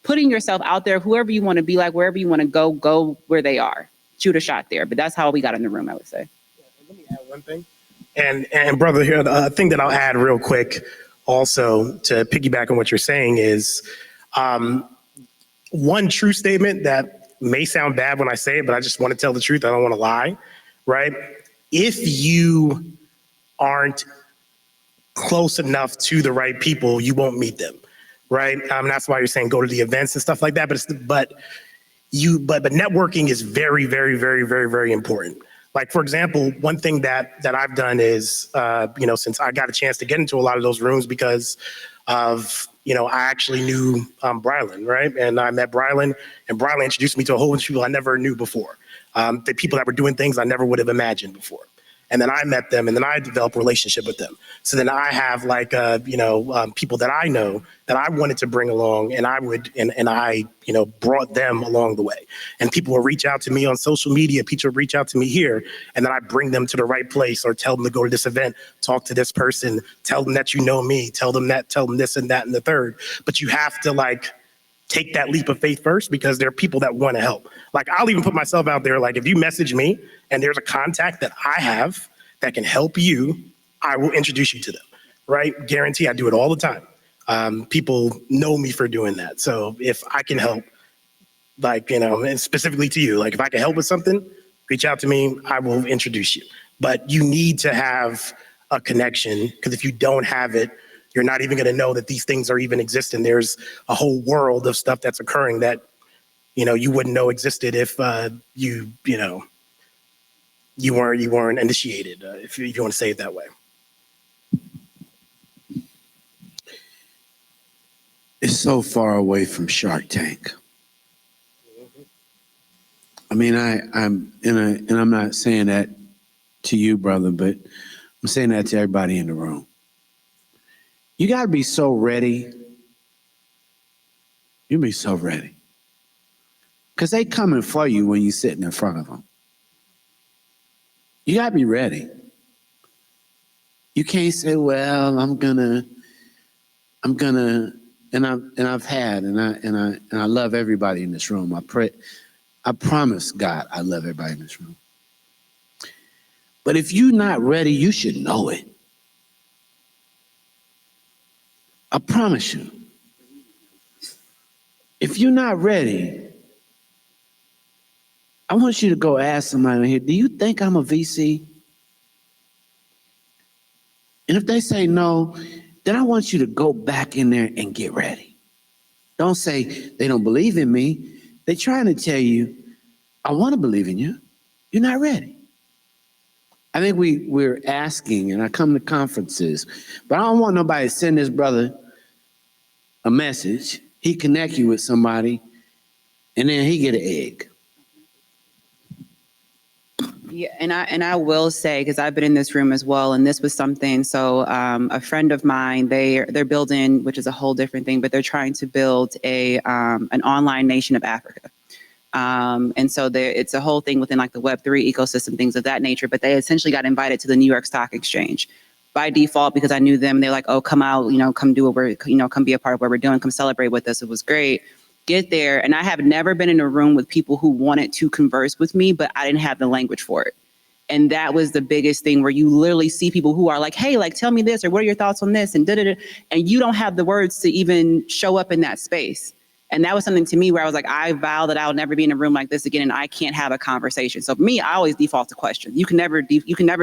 putting yourself out there, whoever you want to be wherever you want to go where they are. Shoot a shot there. But that's how we got in the room, I would say. Yeah, let me add one thing. And brother, here, the thing that I'll add real quick also to piggyback on what you're saying is one true statement that may sound bad when I say it, but I just want to tell the truth. I don't want to lie, right? If you aren't close enough to the right people, you won't meet them, right? That's why you're saying go to the events and stuff like that. But networking is very, very, very, very, very important. For example, one thing that I've done is, since I got a chance to get into a lot of those rooms because of, I actually knew Brylan, right? And I met Brylan, and Brylan introduced me to a whole bunch of people I never knew before. The people that were doing things I never would have imagined before. And then I met them, and then I developed a relationship with them. So then I have people that I know that I wanted to bring along, and I brought them along the way. And people will reach out to me on social media. People will reach out to me here, and then I bring them to the right place, or tell them to go to this event, talk to this person, tell them that you know me, tell them this and that and the third. But you have to take that leap of faith first, because there are people that want to help. I'll even put myself out there. If you message me and there's a contact that I have that can help you, I will introduce you to them, right? Guarantee I do it all the time. People know me for doing that. So if I can help, like, and specifically to you, like if I can help with something, reach out to me, I will introduce you. But you need to have a connection, because if you don't have it, you're not even going to know that these things are even existing. There's a whole world of stuff that's occurring that, you wouldn't know existed if you weren't initiated, if you want to say it that way. It's so far away from Shark Tank. I mean, and I'm not saying that to you, brother, but I'm saying that to everybody in the room. You got to be so ready. You be so ready. Because they coming for you when you're sitting in front of them. You got to be ready. You can't say, well, I'm gonna, and I've had, and I love everybody in this room. I promise God, I love everybody in this room. But if you're not ready, you should know it. I promise you. If you're not ready, I want you to go ask somebody here, do you think I'm a VC? And if they say no, then I want you to go back in there and get ready. Don't say they don't believe in me. They're trying to tell you, I want to believe in you. You're not ready. I think we're asking, and I come to conferences, but I don't want nobody to send this brother a message. He connect you with somebody, and then he get an egg. Yeah, and I will say, because I've been in this room as well, and this was something. So a friend of mine, they're building, which is a whole different thing, but they're trying to build an online nation of Africa. And so it's a whole thing within like the Web3 ecosystem, things of that nature. But they essentially got invited to the New York Stock Exchange by default because I knew them. They're like, oh, come out, come do what we're, come be a part of what we're doing, come celebrate with us. It was great. Get there. And I have never been in a room with people who wanted to converse with me, but I didn't have the language for it. And that was the biggest thing, where you literally see people who are like, hey, like, tell me this, or what are your thoughts on this? And da-da-da. And you don't have the words to even show up in that space. And that was something to me where I was like, I vow that I'll never be in a room like this again, and I can't have a conversation. So for me, I always default to questions. You can never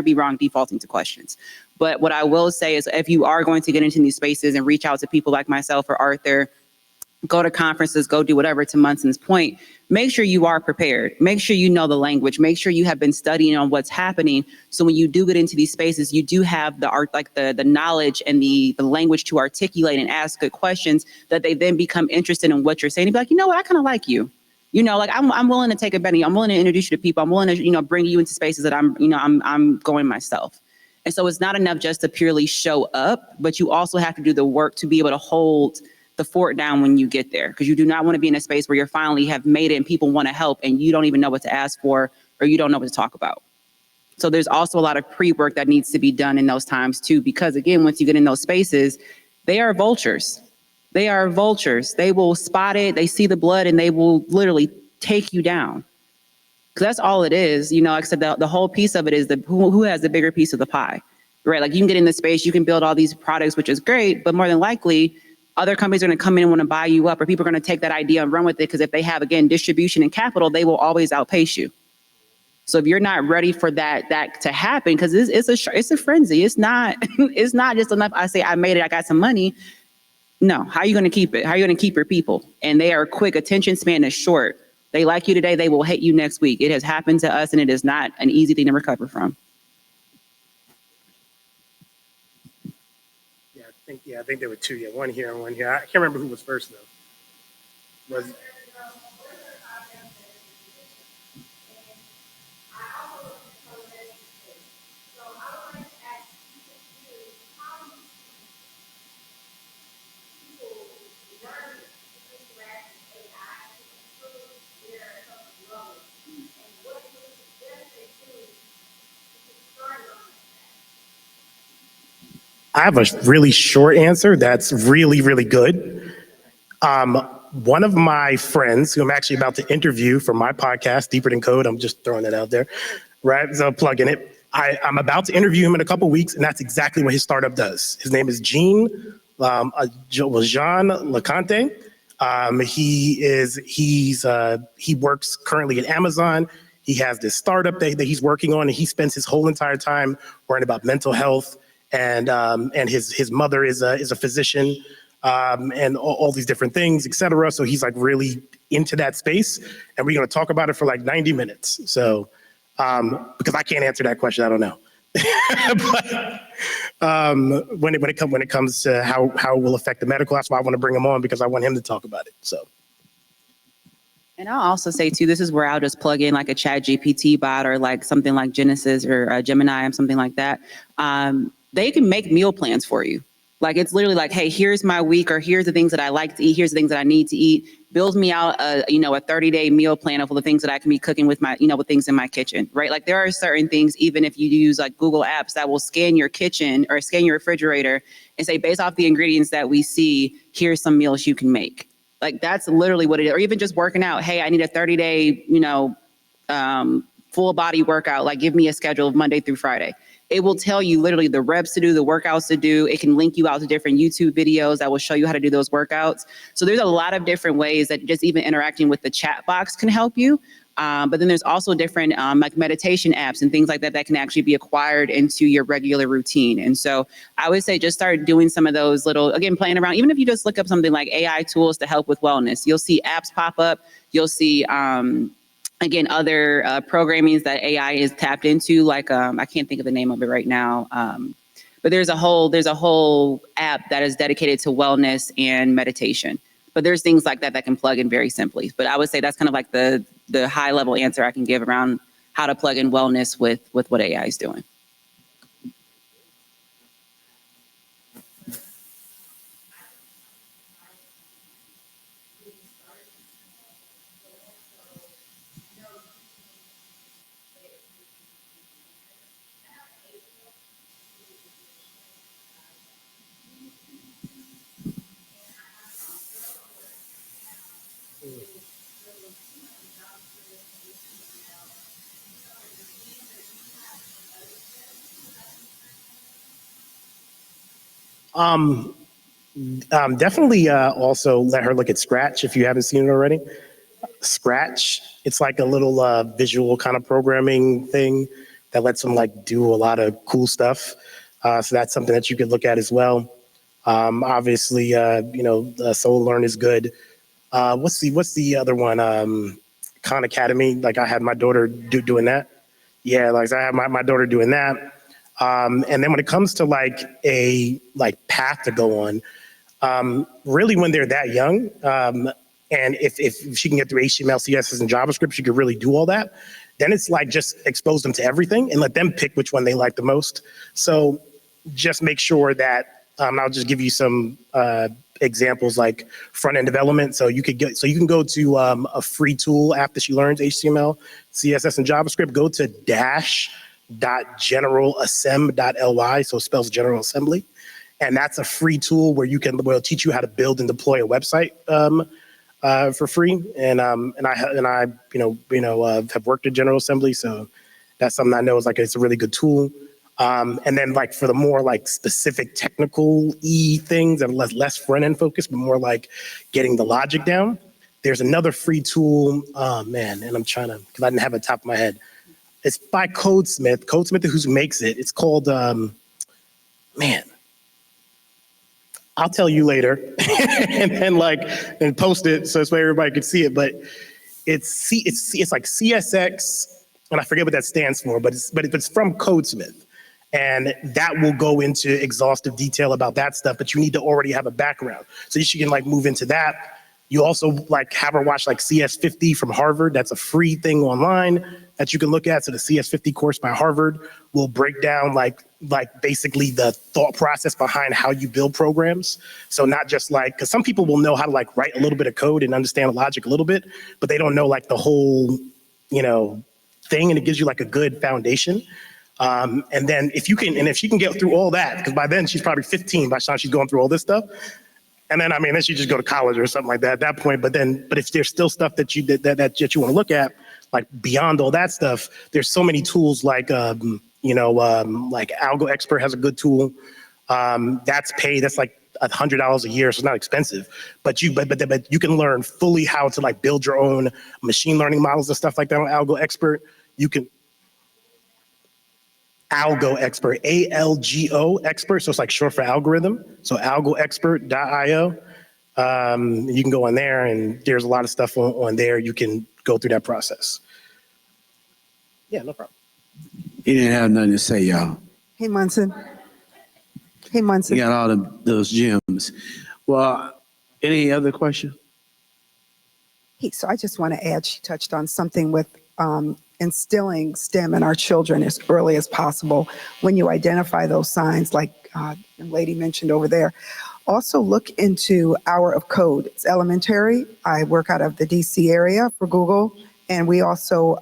be wrong defaulting to questions. But what I will say is, if you are going to get into these spaces and reach out to people like myself or Arthur, go to conferences, go do whatever, to Munson's point, make sure you are prepared. Make sure you know the language. Make sure you have been studying on what's happening. So when you do get into these spaces, you do have the art, like the knowledge and the language to articulate and ask good questions, that they then become interested in what you're saying. And be like, you know what, I kind of like you. Like I'm willing to take a Benny. I'm willing to introduce you to people. I'm willing to, bring you into spaces that I'm going myself. And so it's not enough just to purely show up, but you also have to do the work to be able to hold the fort down when you get there, because you do not want to be in a space where you finally have made it and people want to help and you don't even know what to ask for, or you don't know what to talk about. So there's also a lot of pre-work that needs to be done in those times too, because again, once you get in those spaces, they are vultures. They are vultures. They will spot it. They see the blood and they will literally take you down. Because that's all it is. Like I said, the whole piece of it is who has the bigger piece of the pie, right? Like you can get in the space, you can build all these products, which is great, but more than likely, other companies are going to come in and want to buy you up, or people are going to take that idea and run with it, because if they have, again, distribution and capital, they will always outpace you. So if you're not ready for that to happen, because it's a frenzy. It's not it's not just enough. I say I made it, I got some money. No, how are you going to keep it? How are you going to keep your people? And they are quick. Attention span is short. They like you today, they will hate you next week. It has happened to us, and it is not an easy thing to recover from. I think there were two. Yeah, one here and one here. I can't remember who was first though. Was I have a really short answer that's really, really good. One of my friends, who I'm actually about to interview for my podcast, Deeper Than Code, I'm just throwing that out there, right? So I'm plugging it. I'm about to interview him in a couple weeks, and that's exactly what his startup does. His name is Jean Jean LeConte. He works currently at Amazon. He has this startup that he's working on, and he spends his whole entire time worrying about mental health. And his mother is a physician, and all these different things, et cetera. So he's like really into that space, and we're going to talk about it for like 90 minutes. So because I can't answer that question, I don't know. But when it comes to how it will affect the medical, that's why I want to bring him on, because I want him to talk about it. So. And I'll also say too, this is where I'll just plug in like a Chat GPT bot or like something like Genesis or Gemini or something like that. They can make meal plans for you. Like it's literally like, hey, here's my week, or here's the things that I like to eat. Here's the things that I need to eat. Builds me out a 30-day meal plan of all the things that I can be cooking with my, with things in my kitchen, right? Like there are certain things, even if you use like Google Apps, that will scan your kitchen or scan your refrigerator and say, based off the ingredients that we see, here's some meals you can make. Like that's literally what it is. Or even just working out. Hey, I need a 30-day, full body workout. Like give me a schedule of Monday through Friday. It will tell you literally the reps to do, the workouts to do. It can link you out to different YouTube videos that will show you how to do those workouts. So there's a lot of different ways that just even interacting with the chat box can help you. But then there's also different like meditation apps and things like that that can actually be acquired into your regular routine. And so I would say just start doing some of those little, again, playing around. Even if you just look up something like AI tools to help with wellness, you'll see apps pop up. You'll see again, other programmings that AI is tapped into, like I can't think of the name of it right now, but there's a whole app that is dedicated to wellness and meditation. But there's things like that that can plug in very simply. But I would say that's kind of like the high level answer I can give around how to plug in wellness with what AI is doing. Definitely also let her look at Scratch if you haven't seen it already. Scratch, it's like a little visual kind of programming thing that lets them like do a lot of cool stuff. So that's something that you could look at as well. Obviously, Soul Learn is good. What's the other one? Khan Academy. Like I had my daughter doing that. Yeah, like I had my daughter doing that. And then when it comes to like a path to go on, really when they're that young, and if she can get through HTML, CSS, and JavaScript, she could really do all that. Then it's like just expose them to everything and let them pick which one they like the most. So just make sure that I'll just give you some examples like front end development. So you can go to a free tool after she learns HTML, CSS, and JavaScript. Go to dash.generalassem.ly. So it spells General Assembly. And that's a free tool where will teach you how to build and deploy a website for free. And I have worked at General Assembly, so that's something I know is it's a really good tool. And then like for the more like specific technical things that are less front end focused, but more like getting the logic down, there's another free tool. Oh man, and I'm trying to, because I didn't have it top of my head. It's by Codesmith. Codesmith is who makes it. It's called I'll tell you later, and post it so this way everybody can see it. But it's like CSX, and I forget what that stands for, but it's from Codesmith, and that will go into exhaustive detail about that stuff. But you need to already have a background, so you can move into that. You also have her watch CS50 from Harvard. That's a free thing online that you can look at. So the CS50 course by Harvard will break down basically the thought process behind how you build programs. So not just because some people will know how to write a little bit of code and understand the logic a little bit, but they don't know the whole, thing, and it gives you a good foundation. And then if she can get through all that, because by then she's probably 15 by the time she's going through all this stuff. And then, then she just go to college or something like that at that point. But if there's still stuff that you want to look at, beyond all that stuff, there's so many tools like Like Algo Expert has a good tool. That's paid. That's like $100 a year, so it's not expensive. But you can learn fully how to like build your own machine learning models and stuff like that on Algo Expert. You can Algo Expert, ALGO Expert. So it's like short for algorithm. So algoexpert.io. You can go on there, and there's a lot of stuff on there. You can go through that process. Yeah, no problem. He didn't have nothing to say, y'all. Hey, Munson. Hey, Munson. He got all those gems. Well, any other question? Hey, so I just want to add, she touched on something with instilling STEM in our children as early as possible. When you identify those signs, like the lady mentioned over there, also look into Hour of Code. It's elementary. I work out of the DC area for Google, and we also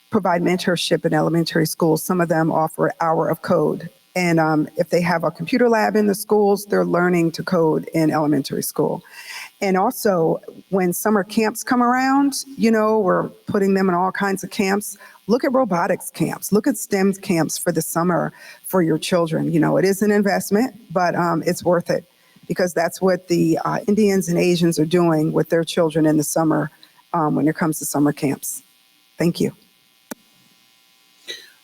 provide mentorship in elementary schools. Some of them offer Hour of Code. And if they have a computer lab in the schools, they're learning to code in elementary school. And also, when summer camps come around, we're putting them in all kinds of camps. Look at robotics camps. Look at STEM camps for the summer for your children. It is an investment, but it's worth it, because that's what the Indians and Asians are doing with their children in the summer when it comes to summer camps. Thank you.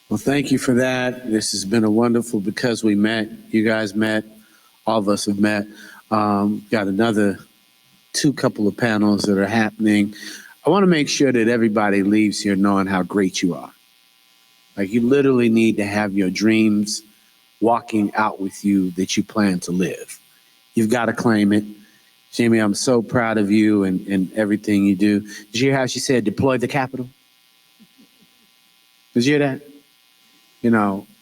Well, thank you for that. This has been a wonderful, because we met, you guys met, all of us have met. Got another couple of panels that are happening. I want to make sure that everybody leaves here knowing how great you are. Like, you literally need to have your dreams walking out with you that you plan to live. You've got to claim it. Jamie, I'm so proud of you and everything you do. Did you hear how she said deploy the capital? Did you hear that?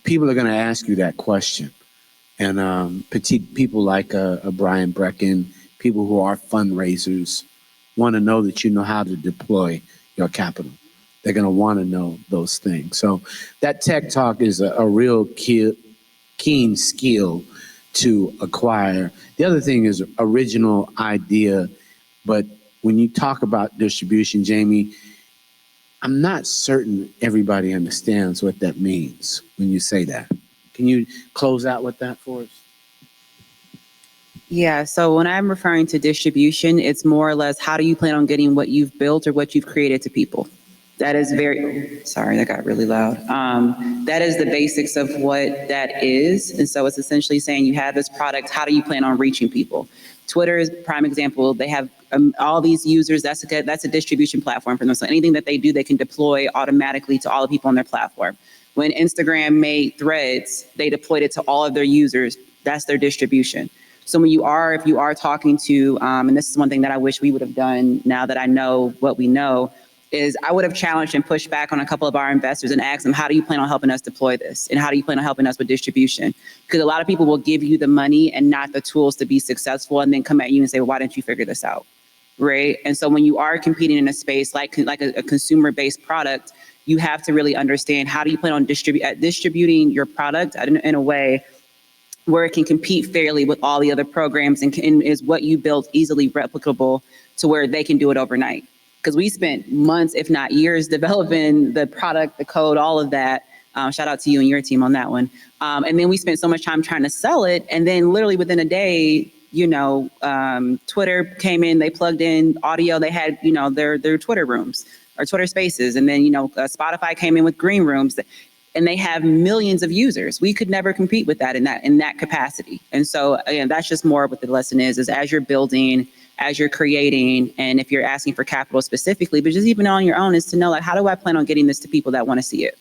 People are going to ask you that question. And petite people like Brian Brecken, people who are fundraisers, want to know that you know how to deploy your capital. They're going to want to know those things. So that tech talk is a real keen skill to acquire. The other thing is original idea. But when you talk about distribution, Jamie, I'm not certain everybody understands what that means when you say that. Can you close out with that for us? Yeah, so when I'm referring to distribution, it's more or less how do you plan on getting what you've built or what you've created to people? That is sorry, that got really loud. That is the basics of what that is. And so it's essentially saying you have this product, how do you plan on reaching people? Twitter is a prime example. They have all these users, that's a distribution platform for them. So anything that they do, they can deploy automatically to all the people on their platform. When Instagram made Threads, they deployed it to all of their users. That's their distribution. So if you are talking to, and this is one thing that I wish we would have done now that I know what we know, is I would have challenged and pushed back on a couple of our investors and asked them, how do you plan on helping us deploy this? And how do you plan on helping us with distribution? Because a lot of people will give you the money and not the tools to be successful, and then come at you and say, well, why didn't you figure this out? Right? And so when you are competing in a space like a consumer-based product, you have to really understand, how do you plan on distributing your product in a way where it can compete fairly with all the other programs, and is what you built easily replicable to where they can do it overnight. Because we spent months, if not years, developing the product, the code, all of that. Shout out to you and your team on that one. And then we spent so much time trying to sell it. And then literally within a day, Twitter came in, they plugged in audio, they had, their Twitter rooms or Twitter spaces. And then, Spotify came in with green rooms, and they have millions of users. We could never compete with that in that capacity. And so again, that's just more what the lesson is as you're building, as you're creating, and if you're asking for capital specifically, but just even on your own, is to know, like, how do I plan on getting this to people that want to see it?